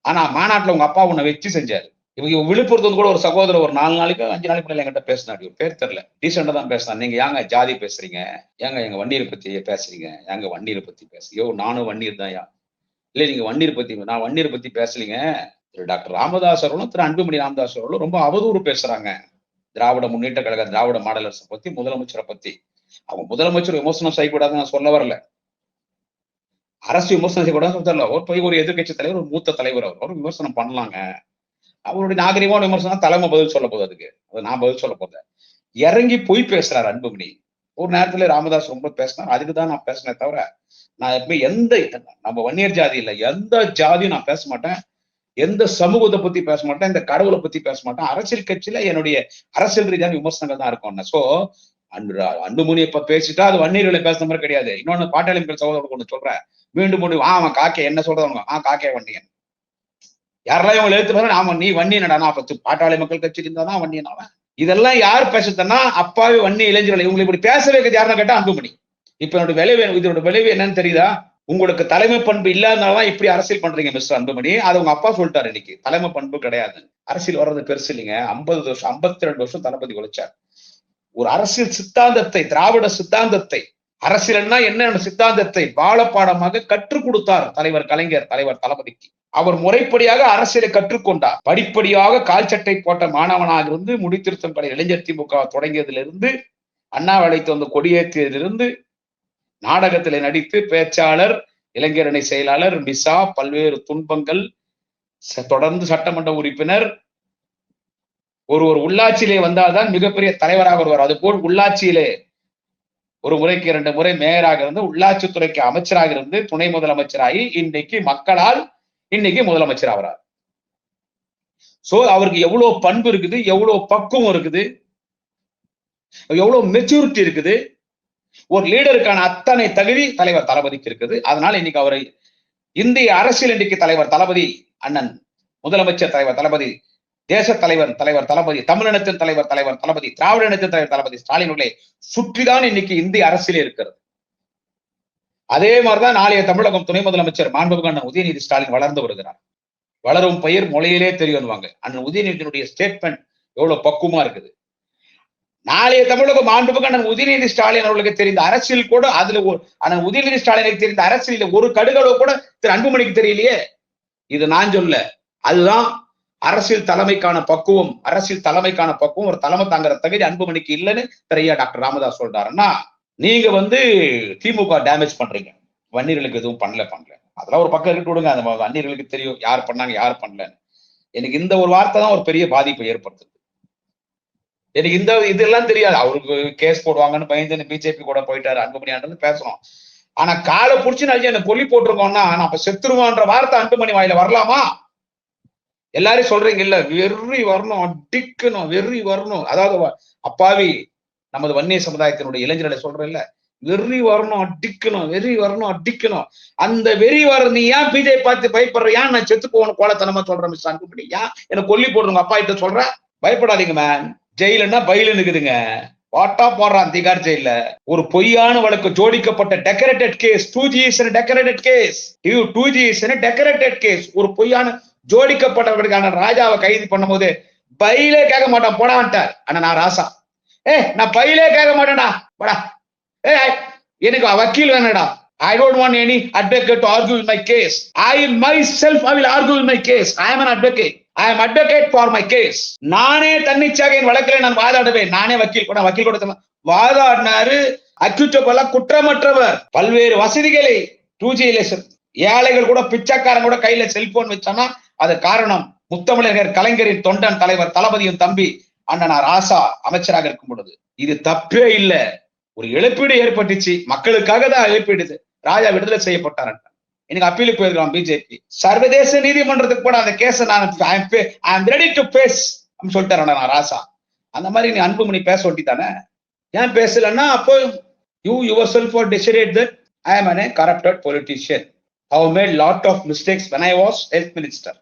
ஆனா மாநாட்டுல உங்க அப்பா உன்னை வச்சு செஞ்சாரு. இவங்க விழுப்புரத்து கூட ஒரு சகோதரர் ஒரு 4 நாளைக்கு 5 நாளைக்கு முன்னாடி என்கிட்ட பேசினாடி. பேர் தெரியல, டீசெண்டா தான் பேசினான். நீங்க ஏங்க ஜாதி பேசுறீங்க? ஏங்க எங்க வன்னீரை பத்தி பேசுறீங்க? எங்க வன்னீரை பத்தி பேசுறீங்க? நானும் வன்னீர் தான். இல்ல நீங்க வன்னீரை பத்தி, நான் வன்னீரை பத்தி பேசலீங்க. திரு டாக்டர் ராமதாஸ் அவர்களும் திரு அன்புமணி ராமதாஸ் அவர்களும் ரொம்ப அவதூறு பேசுறாங்க. திராவிட முன்னேற்ற கழக திராவிட மாடல் அரசை பத்தி, முதலமைச்சரை பத்தி. அவங்க முதலமைச்சர் விமர்சனம் செய்யக்கூடாதுன்னு நான் சொல்ல வரல. அரசு விமர்சனம் செய்யக்கூடாதுன்னு சொல்லல. ஒரு போய் ஒரு எதிர்கட்சி தலைவர், ஒரு மூத்த தலைவர், அவர் விமர்சனம் பண்ணலாங்க. அவருடைய நாகரிகமான விமர்சனம் தலைமை பதில் சொல்ல போகுது. அதுக்கு நான் பதில் சொல்ல போறேன். இறங்கி போய் பேசுறாரு அன்புமணி. ஒரு நேரத்துல ராமதாஸ் ரொம்ப பேசினார். அதுக்குதான் நான் பேசினேன் தவிர, நான் எப்பவுமே நம்ம வன்னியர் ஜாதி இல்ல, எந்த ஜாதியும் நான் பேச மாட்டேன். எந்த சமூகத்தை பத்தி பேச மாட்டேன், இந்த கடவுளை பத்தி பேச மாட்டேன். அரசியல் கட்சியில என்னுடைய அரசியல் ரீதியான விமர்சனங்கள் தான் இருக்கும். சோ அன்புமணி இப்ப பேசிட்டா அது வன்னியர்களை பேசுற மாதிரி கிடையாது. இன்னொன்னு பாட்டாளி மக்கள் சகோதரர் ஒண்ணு சொல்றேன். மீண்டும் அவன் காக்கை என்ன சொல்றவங்க, காக்கை வன்னியன். யாரெல்லாம் இவங்க எழுத்து பாரு, ஆமா நீ வன்னியனடா, பாட்டாளி மக்கள் கட்சி இருந்தாதான் வன்னியன் அவன். இதெல்லாம் யார் பேசுறதுன்னா அப்பாவி வன்னி இளைஞர்கள். இவங்களை இப்படி பேச வைக்கிறது யாருன்னு கேட்டா அன்புமணி. இப்ப என்னோட விளைவு, இதோட விளைவு என்னன்னு தெரியுதா? உங்களுக்கு தலைமை பண்பு இல்லாதனாலதான் இப்படி அரசியல் பண்றீங்க மிஸ்டர் அன்புமணி. அது உங்க அப்பா சொல்லிட்டாரு இன்னைக்கு. தலைமை பண்பு கிடையாது. அரசியல் வர்றது பெருசு இல்லைங்க. 50 வருஷம் 52 வருஷம் தளபதி உழைச்சார். ஒரு அரசியல் சித்தாந்தத்தை, திராவிட சித்தாந்தத்தை, அரசியல்னா என்ன சித்தாந்தத்தை பாலப்பாடமாக கற்றுக் கொடுத்தார் தலைவர் கலைஞர், தலைவர் தளபதிக்கு. அவர் முறைப்படியாக அரசியலை கற்றுக்கொண்டார். படிப்படியாக கால் சட்டை போட்ட மாணவனாக இருந்து முடித்திருத்தம் படை இளைஞர் திமுக தொடங்கியதிலிருந்து, அண்ணா அழைத்து வந்து கொடியேற்றியதிலிருந்து, நாடகத்திலே நடித்து பேச்சாளர், இளைஞரணி செயலாளர், மிசா, பல்வேறு துன்பங்கள், தொடர்ந்து சட்டமன்ற உறுப்பினர். ஒரு உள்ளாட்சியிலே வந்தால்தான் மிகப்பெரிய தலைவராக வருவார். அது போல் உள்ளாட்சியிலே ஒரு முறைக்கு 2 முறை மேயராக இருந்து, உள்ளாட்சித்துறைக்கு அமைச்சராக இருந்து, துணை முதலமைச்சராகி, இன்னைக்கு மக்களால் இன்னைக்கு முதலமைச்சர் ஆகிறார். சோ அவருக்கு எவ்வளவு பண்பு இருக்குது, எவ்வளவு பக்குவம் இருக்குது, எவ்வளவு மெச்சூரிட்டி இருக்குது. ஒரு லீடருக்கான அத்தனை தகுதி தலைவர் தளபதிக்கு இருக்குது. அதனால இன்னைக்கு அவரை இந்திய அரசியல் இன்றைக்கு தலைவர் தளபதி, அண்ணன் முதலமைச்சர் தலைவர் தளபதி, தேச தலைவர் தளபதி, தமிழினத்தின் தலைவர் தளபதி, திராவிட இனத்தின் தலைவர் தளபதி ஸ்டாலின் சுற்றிதான் இன்னைக்கு இந்திய அரசியலே இருக்கிறது. அதே மாதிரிதான் நாளைய தமிழகம் துணை முதலமைச்சர் மாண்புமிகு அண்ணன் உதயநிதி ஸ்டாலின் வளர்ந்து வருகிறார். வளரும் பயிர் மொழியிலே தெரியும்வாங்க. அண்ணன் உதயநிதியினுடைய ஸ்டேட்மெண்ட் எவ்வளவு பக்குவமா இருக்குது. நாளைய தமிழகம் மாண்புமிகு அண்ணன் உதயநிதி ஸ்டாலின் அவர்களுக்கு தெரிந்த அரசியல் கூட, அதுல அண்ணன் உதயநிதி ஸ்டாலினுக்கு தெரிந்த அரசியல் ஒரு கடுகளவு கூட திரு அன்புமணிக்கு தெரியலையே. இது நான் சொல்ல, அதுதான் அரசியல் தலைமைக்கான பக்குவம். அரசியல் தலைமைக்கான பக்குவம், ஒரு தலைமை தாங்குற தகுதி அன்புமணிக்கு இல்லைன்னு திரையா டாக்டர் ராமதாஸ் சொல்றாருன்னா, நீங்க திமுக டேமேஜ் பண்றீங்க. வன்னியர்களுக்கு எதுவும் பண்ணல. அதெல்லாம் ஒரு பக்கம் இருக்கு விடுங்க. அந்த வன்னியர்களுக்கு தெரியும் யார் பண்ணாங்க யார் பண்ணலன்னு. எனக்கு இந்த ஒரு வார்த்தை தான் ஒரு பெரிய பாதிப்பை ஏற்படுத்துது. எனக்கு இதெல்லாம் தெரியாது. அவருக்கு கேஸ் போடுவாங்கன்னு பயந்து பிஜேபி கூட போயிட்டாரு அன்புமணி ஆண்டு பேசுறோம். ஆனா காலை புடிச்சு நான் என்ன கொல்லி போட்டிருக்கோம்னா, நான் அப்ப செத்துருவான்ற வார்த்தை அன்புமணி வாயில வரலாமா? எல்லாரும் சொல்றீங்க இல்ல, வெறி வரணும், அடிக்கணும், வெறி வரணும். அதாவது அப்பாவி நமது வன்னிய சமுதாயத்தினுடைய இளைஞர்களை சொல்றேன் இல்ல, வெறி வரணும், அடிக்கணும், வெறி வரணும், அடிக்கணும். அந்த வெறி வர நீ ஏன் பிஜேபி பார்த்து பயப்படுற? ஏன் நான் செத்து போகணும் கோலத்தனமா சொல்றேன் மிஸ்டர் அன்புமணி? ஏன் என்ன கொல்லி போடுறவங்க அப்பா கிட்ட சொல்ற? பயப்படாதீங்க மேன். ஜெயிலுன்னா பயிலுன்னு இருக்குதுங்க. வாட்டா போடுறான் திகார் ஜெயில. ஒரு பொய்யான வழக்கு ஜோடிக்கப்பட்ட decorated case. 2G is a decorated case. 2G is a decorated case. ஒரு பொய்யான ஜோடிக்கப்பட்டவர்களுக்கான ராஜாவை கைது பண்ணும் போது பையிலே கேட்க மாட்டான், போடான்ட்டார். ஆனா நான் ராசா, நான் பையிலே கேட்க மாட்டேன்டா, போடா. எனக்கு வக்கீல் வேணடா. I don't want any advocate to argue in my case. I will argue in my case. I am an advocate. I am advocate for my case. நானே தன்னிச்சாக என் வழக்கில் நான் வாதாடுவேன். நானே வக்கீல் கூட வாதாடினாரு. அக்யூட்டபலா குற்றமற்றவர். பல்வேறு வசதிகளை 2G ஏழைகள் கூட, பிச்சைக்காரன் கூட கையில செல்போன் வச்சானா அது காரணம் முத்தமிழர் கலைஞரின் தொண்டன் தலைவர் தளபதியின் தம்பி அண்ணனா ராசா அமைச்சராக இருக்கும் பொழுது. இது தப்பே இல்ல. ஒரு இழப்பீடு ஏற்பட்டுச்சு, மக்களுக்காக தான் இழப்பீடு. ராஜா விடுதலை செய்யப்பட்டார். எனக்கு அப்பீலுக்கு போயிருக்கலாம் பிஜேபி. சர்வதேச நீதிமன்றத்துக்கு கூட அந்த கேஸ நான் ரெடி டு பேஸ் சொல்லிட்டாரு நான் ராசா. அந்த மாதிரி நீ அன்புமணி பேச ஒட்டித்தானே. ஏன் பேசலன்னா, அப்போ you yourself for decided that I am a corrupted politician. I have made lot of mistakes when I was health minister.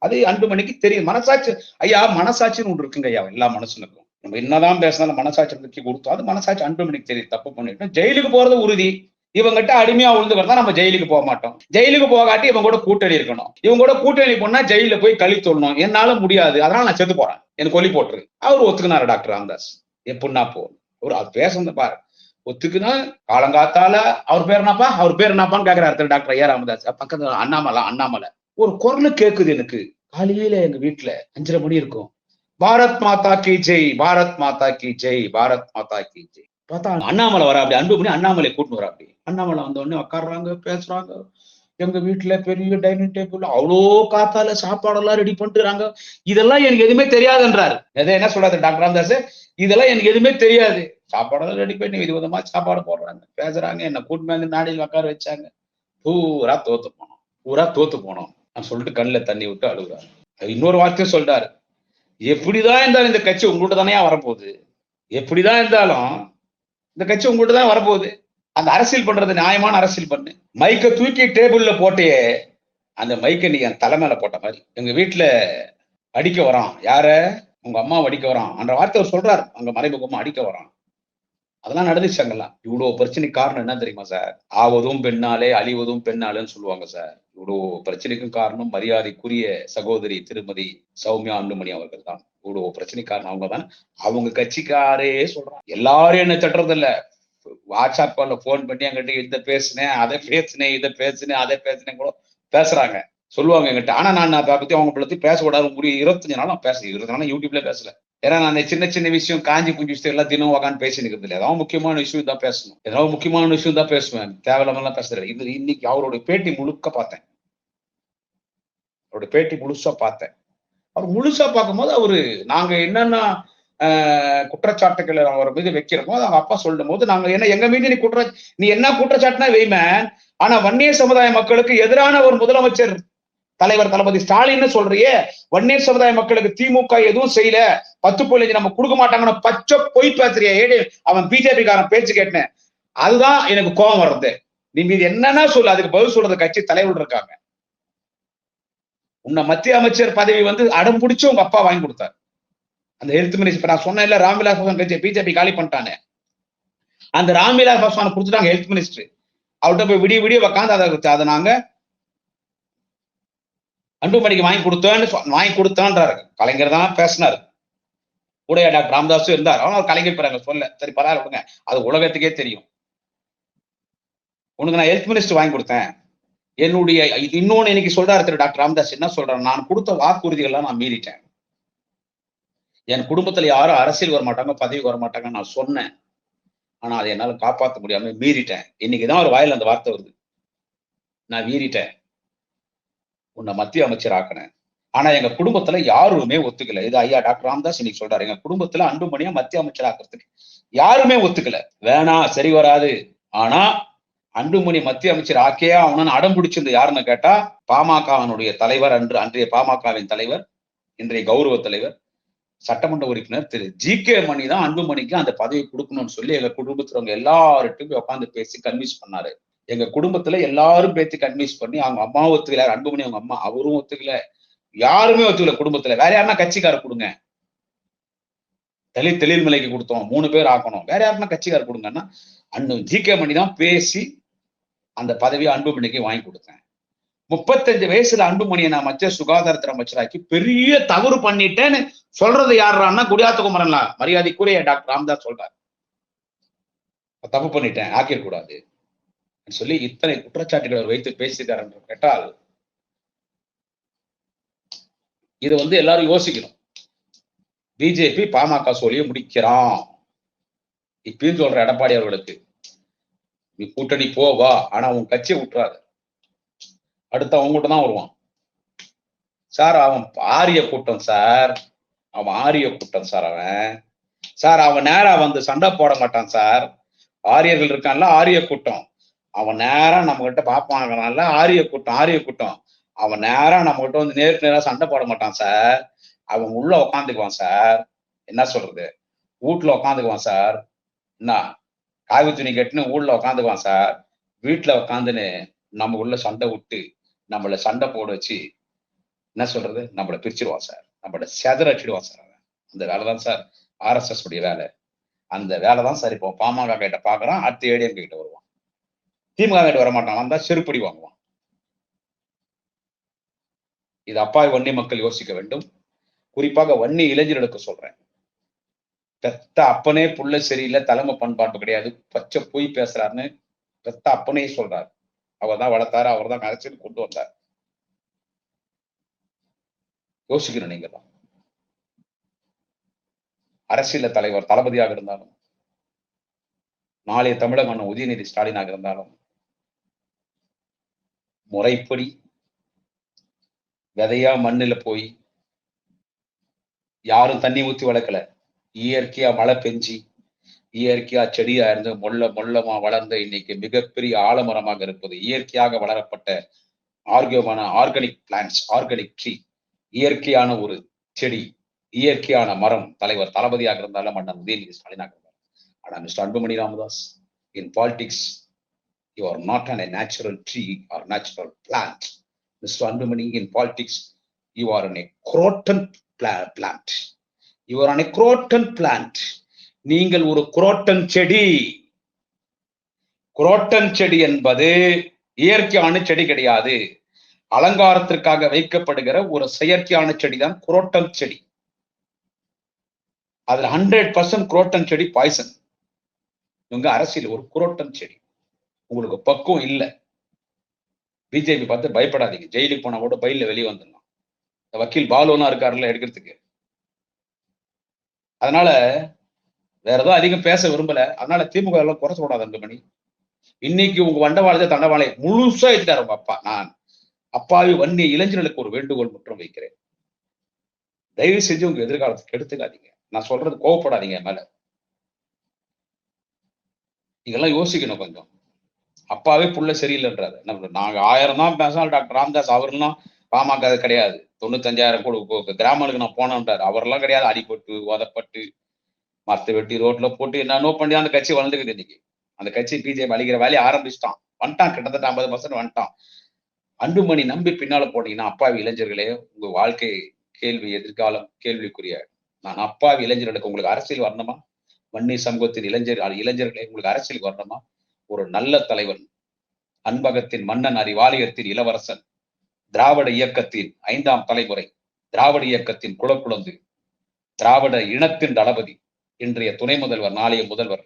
அது அன்புமணிக்கு தெரியும். மனசாட்சி ஐயா, மனசாட்சின்னு ஒன்று இருக்குங்க ஐயா எல்லா மனசுனுக்கும். நம்ம என்னதான் பேசினாலும் மனசாட்சி முக்கி கொடுத்தோம். அது மனசாட்சி அன்புமணிக்கு தெரியும். தப்பு பண்ணிட்டோம், ஜெயிலுக்கு போறது உறுதி. இவங்கிட்ட அடிமையா உழுந்துக்கிறதா நம்ம ஜெயிலுக்கு போக மாட்டோம். ஜெயிலுக்கு போகாட்டி இவங்க கூட கூட்டணி இருக்கணும். இவங்க கூட கூட்டணி போனா ஜெயில போய் கழி சொல்லணும். என்னால முடியாது, அதனால நான் செத்து போறேன், எனக்கு கொல்லி போட்டுரு. அவர் ஒத்துக்கினாரு டாக்டர் ராமதாஸ். எப்படின்னா போதும், அவர் அது பேசுறது பாரு. ஒத்துக்குனா காலங்காத்தால அவர் பேர் என்னப்பான்னு கேக்குறாரு டாக்டர் ஐயா ராமதாஸ். பக்கத்துல அண்ணாமலை ஒரு குரல் கேக்குது எனக்கு. காலையில எங்க வீட்டுல 5:30 மணி இருக்கும். பாரத் மாதா கி ஜெய், பாரத் மாதா கி ஜெய், பாரத் மாதா கி ஜெய். பார்த்தா அண்ணாமலை வர அப்படி அன்பு பண்ணி அண்ணாமலை கூட்டின்னு வர அப்படி. அண்ணாமலை வந்த உடனே உட்காடுறாங்க, பேசுறாங்க. எங்க வீட்டுல பெரிய டைனிங் டேபிள், அவ்வளோ காத்தால சாப்பாடெல்லாம் ரெடி பண்ணிட்டுறாங்க. இதெல்லாம் எனக்கு எதுவுமே தெரியாதுன்றாரு. என்ன சொல்றாரு டாக்டர் ராமதாஸ், இதெல்லாம் எனக்கு எதுவுமே தெரியாது. சாப்பாடெல்லாம் ரெடி பண்ணி விதவிதமா சாப்பாடு போடுறாங்க, பேசுறாங்க. என்ன கூட்டு மேல நாடியில் உட்கார வச்சாங்க. பூரா தோத்து போனோம் நான் சொல்லிட்டு கண்ணில் தண்ணி விட்டு அழுகுறாரு. இன்னொரு வார்த்தையும் சொல்றாரு, எப்படிதான் இருந்தாலும் இந்த கட்சி உங்கள்கிட்ட தானே வரப்போகுது. எப்படிதான் இருந்தாலும் இந்த கட்சி உங்கள்கிட்ட தான் வரப்போகுது. அந்த அரசியல் பண்றது நியாயமான அரசியல் பண்ணு. மைக்க தூக்கி டேபிள்ல போட்டே, அந்த மைக்க நீ என் தலைமையில போட்ட மாதிரி. எங்க வீட்டுல அடிக்க வரான், யார உங்க அம்மா அடிக்க வரான் என்ற வார்த்தை சொல்றாரு. அங்க மறைமுகமா அடிக்க வரான். அதெல்லாம் நடந்துச்சாங்கல்லாம். இவ்வளவு பிரச்சனைக்கு காரணம் என்ன தெரியுமா சார்? ஆவதும் பெண்ணாலே அழிவதும் பெண்ணாலேன்னு சொல்லுவாங்க சார். இவ்வளவு பிரச்சனைக்கும் காரணம் மரியாதைக்குரிய சகோதரி திருமதி சௌமியா அன்புமணி அவர்கள் தான். இவ்வளவு பிரச்சனைக்கு காரணம் அவங்க தான். அவங்க கட்சிக்காரே சொல்றாங்க. எல்லாரும் என்ன தட்டுறது இல்ல. வாட்ஸ்அப் கால்ல போன் பண்ணி என்கிட்ட இதை பேசினேன், அதை பேசினேன், இதை பேசினேன், அதை பேசினேன் கூட பேசுறாங்க, சொல்லுவாங்க என்கிட்ட. ஆனா நான் பத்தி அவங்க பத்தி பேசக்கூடாது. முடியும் 25 நாள் நான் பேசல. 20 நாள் யூடியூப்ல பேசல. ஏன்னா நான் சின்ன விஷயம், காஞ்சி புஞ்சி விஷயம் எல்லாம் தினம் உட்காந்து பேசி நிற்கிறது இல்லை. ஏதாவது முக்கியமான விஷயம் தான் பேசணும், ஏதாவது முக்கியமான விஷயம் தான் பேசுவேன். தேவையில்லாமலாம் பேசுறேன். இது இன்னைக்கு அவருடைய பேட்டி முழுக்க பார்த்தேன். அவருடைய பேட்டி முழுசா பார்த்தேன். அவர் முழுசா பார்க்கும்போது அவரு நாங்க என்னென்ன குற்றச்சாட்டுகளை அவர் மீது வைக்கிறோமோ அவங்க அப்பா சொல்லும் போது, நாங்க என்ன எங்க மீது நீ என்ன குற்றச்சாட்டுனா வெய்மேன், ஆனா வன்னிய சமுதாய மக்களுக்கு எதிரான ஒரு முதலமைச்சர் தலைவர் தளபதி ஸ்டாலின் சொல்றியே, வன்னியர் சமுதாய மக்களுக்கு திமுக எதுவும் செய்யல, 10.5 நம்ம கொடுக்க மாட்டாங்கன்னு பச்சை பொய் பேசுறிய. ஏடு அவன் பிஜேபி காரன் பேச்சு கேட்டேன். அதுதான் எனக்கு கோபம் வர்றது. நீ மீது என்னன்னா சொல்லு, அதுக்கு பதில் சொல்றது கட்சி தலைவர் இருக்காங்க. உன்னை மத்திய அமைச்சர் பதவி அடம் பிடிச்சு உங்க அப்பா வாங்கி கொடுத்தாரு. அந்த ஹெல்த் மினிஸ்டர் நான் சொன்ன இல்ல, ராம்விலாஸ் பாஸ்வான் கட்சி பிஜேபி காலி பண்ணிட்டானே, அந்த ராம்விலாஸ் பாஸ்வான் கொடுத்துட்டாங்க ஹெல்த் மினிஸ்டர். அவர்கிட்ட போய் விடிய உட்காந்து அதை நாங்க அன்புமணிக்கு வாங்கி கொடுத்தான்றாரு. கலைஞர் தான் பேசினாரு, கூட டாக்டர் ராமதாஸும் இருந்தார். அவன் கலைஞர் போறாங்க சொல்ல, சரி பரவாயில்ல விடுங்க, அது உலகத்துக்கே தெரியும். உனக்கு நான் ஹெல்த் மினிஸ்டர் வாங்கி கொடுத்தேன். என்னுடைய இன்னொன்னு இன்னைக்கு சொல்றாரு டாக்டர் ராமதாஸ், என்ன சொல்றாரு, நான் கொடுத்த வாக்குறுதிகள்லாம் நான் மீறிட்டேன். என் குடும்பத்துல யாரும் அரசியல் வர மாட்டாங்க, பதவி வர மாட்டாங்க நான் சொன்னேன். ஆனா அதை என்னால காப்பாற்ற முடியாம மீறிட்டேன். இன்னைக்குதான் ஒரு வாயில அந்த வார்த்தை வருது, நான் மீறிட்டேன், உன்னை மத்திய அமைச்சர் ஆக்கினேன். ஆனா எங்க குடும்பத்துல யாருமே ஒத்துக்கல. இது ஐயா டாக்டர் ராமதாஸ் இன்னைக்கு சொல்றாரு, எங்க குடும்பத்துல அன்புமணியா மத்திய அமைச்சர் ஆக்குறதுக்கு யாருமே ஒத்துக்கல. வேணாம், சரி வராது. ஆனா அன்புமணி மத்திய அமைச்சர் ஆக்கையா அவனு அடம் பிடிச்சிருந்து யாருன்னு கேட்டா, பாமகவினுடைய தலைவர், அன்றைய பாமகவின் தலைவர், இன்றைய கௌரவ தலைவர், சட்டமன்ற உறுப்பினர் திரு GK மணி தான் அன்புமணிக்கு அந்த பதவி கொடுக்கணும்னு சொல்லி எங்க குடும்பத்துல எல்லார்ட்டும் உட்காந்து பேசி கன்வின்ஸ் பண்ணாரு. எங்க குடும்பத்துல எல்லாரும் பேசி கன்வின்ஸ் பண்ணி, அவங்க அம்மாவும் ஒத்துக்கல, அன்புமணி அவங்க அம்மா அவரும் ஒத்துக்கல, யாருமே ஒத்துக்கல குடும்பத்துல. வேற யாருன்னா கட்சிக்கார கொடுங்க. தலித் தெளில்மலைக்கு கொடுத்தோம், 3 பேர் ஆக்கணும், வேற யாருன்னா கட்சிக்காரர் கொடுங்கன்னா அண்ணன் ஜி.கே. மணி தான் பேசி அந்த பதவியை அன்புமணிக்கு வாங்கி கொடுத்தேன். 35 வயசுல அன்புமணியை நான் மத்திய சுகாதாரத்துறை அமைச்சராக்கி பெரிய தவறு பண்ணிட்டேன்னு சொல்றது யாருன்னா குடியாத்த குமரன்லாம் மரியாதைக்குரிய டாக்டர் ராமதாஸ் சொல்றாரு. தப்பு பண்ணிட்டேன், ஆக்கிடக்கூடாது சொல்லி இத்தனை குற்றச்சாட்டுகளை வைத்து பேசிட்டார் என்று கேட்டால் இதை எல்லாரும் யோசிக்கணும். பிஜேபி பாமக சொல்லிய முடிக்கிறான். இப்பயும் சொல்ற எடப்பாடி அவர்களுக்கு, நீ கூட்டணி போவா, ஆனா உன் கட்சியை விட்டுறாது, அடுத்து அவங்ககிட்ட தான் வருவான் சார். அவன் ஆரிய கூட்டம் சார், அவன் ஆரிய கூட்டம் சார். அவன் சார் அவன் நேரா சண்டை போட மாட்டான் சார். ஆரியர்கள் இருக்கான்ல, ஆரிய கூட்டம், அவன் நேரா நம்ம கிட்ட பாப்பாங்கனால ஆரிய கூட்டம் அவன் நேரா நம்ம கிட்ட நேருக்கு நேரா சண்டை போட மாட்டான் சார். அவன் உள்ள உக்காந்துக்குவான் சார். என்ன சொல்றது, வீட்டுல உக்காந்துக்குவான் சார். என்ன காவி துணி கட்டுன்னு ஊர்ல உக்காந்துக்குவான் சார். வீட்டுல உக்காந்துன்னு நம்ம உள்ள சண்டை விட்டு நம்மள சண்டை போட வச்சு என்ன சொல்றது, நம்மள பிரிச்சிருவான் சார், நம்மள செதறடிச்சிடுவான் சார். அந்த வேலைதான் சார் RSS உடைய வேலை. அந்த வேலைதான் சார் இப்போ பாமக கிட்ட பாக்குறான், அடுத்து ADMK கிட்ட வருவான், திமுக கிட்ட வரமாட்டான், வந்தா செருப்படி வாங்குவான். இது அப்பாவி வன்னி மக்கள் யோசிக்க வேண்டும். குறிப்பாக வன்னி இளைஞர்களுக்கு சொல்றேன், பெத்த அப்பனே புள்ள சரியில்லை, தலைமை பண்பாட்டு கிடையாது, பச்சை பொய் பேசுறாருன்னு பெத்த அப்பனே சொல்றாரு. அவர் தான் வளர்த்தாரு, அவர் தான் அரசியல் கொண்டு வந்தார். யோசிக்கணும். நீங்க தான் அரசியல் தலைவர் தளபதியாக இருந்தாலும், நாளைய தமிழக அண்ணன் உதயநிதி ஸ்டாலினாக இருந்தாலும், முறைப்படி விதையா மண்ணில போய் யாரும் தண்ணி ஊத்தி வளர்க்கல, இயற்கையா மழை பெஞ்சி இயற்கையா செடியா இருந்து மொல்லமா வளர்ந்த இன்னைக்கு மிகப்பெரிய ஆலமரமாக இருப்பது இயற்கையாக வளரப்பட்ட ஆர்கானிக் பிளான்ஸ், ஆர்கானிக் ட்ரீ, இயற்கையான ஒரு செடி, இயற்கையான மரம் தலைவர் தளபதியாக இருந்தாலும் அண்ணன் உதயநிதி ஸ்டாலினாக இருந்தாலும். ஆனா mister Anbumani Ramadoss, in politics you are not an a natural tree or natural plant. Mr. Anbumani, in politics you are a croton plant. You are a croton plant. நீங்கள் ஒரு குரோட்டன் செடி. குரோட்டன் செடி என்பது இயற்கையான செடி கிடையாது, அலங்காரத்திற்காக வைக்கப்படுகிற ஒரு செயற்கையான செடி தான் குரோட்டன் செடி. அதுல 100% குரோட்டன் செடி பாய்சன். இவங்க அரசியல் ஒரு குரோட்டன் செடி. உங்களுக்கு பக்குவம் இல்லை. பிஜேபி பார்த்து பயப்படாதீங்க, ஜெயிலுக்கு போனா கூட பயில வெளியே வந்துடலாம். வக்கீல் பாலுனா இருக்காருல்ல எடுக்கிறதுக்கு. அதனால வேற ஏதோ அதிகம் பேச விரும்பல. அதனால திமுக எல்லாம் குறை சொல்லக்கூடாது. அன்புமணி இன்னைக்கு உங்க வண்டவாளத்தை தண்டவாளை முழுசா எடுத்தாரு உங்க அப்பா. நான் அப்பாவி வன்னிய இளைஞர்களுக்கு ஒரு வேண்டுகோள் மற்றும் வைக்கிறேன், தயவு செஞ்சு உங்க எதிர்காலத்துக்கு எடுத்துக்காதீங்க. நான் சொல்றது கோவப்படாதீங்க மேல. இதெல்லாம் யோசிக்கணும் கொஞ்சம். அப்பாவே புள்ள சரியில்லைன்றாரு. நாங்க 1000 தான் பேசலாம், டாக்டர் ராமதாஸ் அவர்லாம் பாமக கிடையாது. 95,000 கிராமங்களுக்கு நான் போனேன்றாரு. அவரெல்லாம் கிடையாது. அடிபட்டு உதப்பட்டு மத்த வெட்டி ரோட்ல போட்டு என்னன்னோ பண்ணி அந்த கட்சி வளர்ந்துக்குது. இன்னைக்கு அந்த கட்சி பிஜேபி அழிக்கிற வேலையை ஆரம்பிச்சுட்டான், வந்துட்டான், கிட்டத்தட்ட 50% வந்துட்டான். அன்புமணி நம்பி பின்னால போனீங்கன்னா அப்பாவி இளைஞர்களே, உங்க வாழ்க்கை கேள்வி, எதிர்காலம் கேள்விக்குரிய. நான் அப்பாவி இளைஞர்களுக்கு உங்களுக்கு அரசியல் வரணுமா? வன்னி சமூகத்தின் இளைஞர்களே உங்களுக்கு அரசியல் வரணுமா? ஒரு நல்ல தலைவன், அன்பகத்தின் மன்னன், அறிவாலயத்தின் இளவரசன், திராவிட இயக்கத்தின் 5ஆம் தலைமுறை, திராவிட இயக்கத்தின் குலக்குழந்து, திராவிட இனத்தின் தளபதி, இன்றைய துணை முதல்வர், நாளைய முதல்வர்,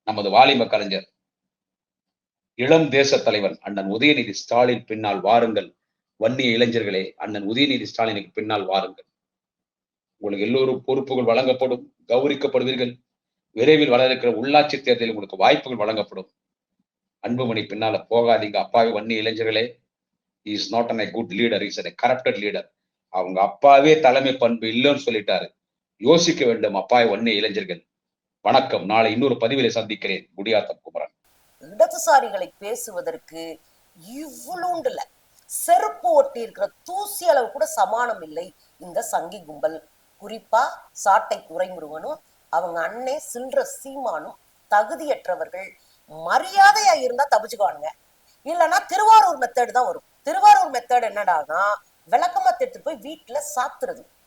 நமது வாலிப கலைஞர், இளம் தேச தலைவன் அண்ணன் உதயநிதி ஸ்டாலின் பின்னால் வாருங்கள். வன்னிய இளைஞர்களே, அண்ணன் உதயநிதி ஸ்டாலினுக்கு பின்னால் வாருங்கள். உங்களுக்கு எல்லோரும் பொறுப்புகள் வழங்கப்படும், கௌரிக்கப்படுவீர்கள். விரைவில் வர இருக்கிற உள்ளாட்சி தேர்தலில் உங்களுக்கு வாய்ப்புகள் வழங்கப்படும். அன்புமணி பின்னால போகாதீங்க அப்பாவி வன்னிய இளைஞர்களே. Is not an good leader, is a corrupted leader. அவங்க அப்பாவே தலைமை பண்பு இல்லைன்னு சொல்லிட்டாரு. யோசிக்க வேண்டும் அப்பாவி வன்னிய இளைஞர்கள். வணக்கம். நாளை இன்னொரு பதிவிலே சந்திக்கிறேன். குடியாத்தம் குமரன். இடதுசாரிகளை பேசுவதற்கு இவ்வளவுண்டுல செருப்பு ஒட்டி இருக்கிற தூசி அளவு கூட சமானம் இல்லை இந்த சங்கி கும்பல். குறிப்பா சாட்டை துரைமுருகனும் அவங்க அண்ணே சில்ற சீமானும் தகுதியற்றவர்கள். மரியாதையா இருந்தா தப்பிச்சுக்குவானுங்க, இல்லைன்னா திருவாரூர் மெத்தேடு தான் வரும். திருவாரூர் மெத்தேடு என்னடானா விளக்கமா எடுத்துட்டு போய் வீட்டுல சாத்துறது.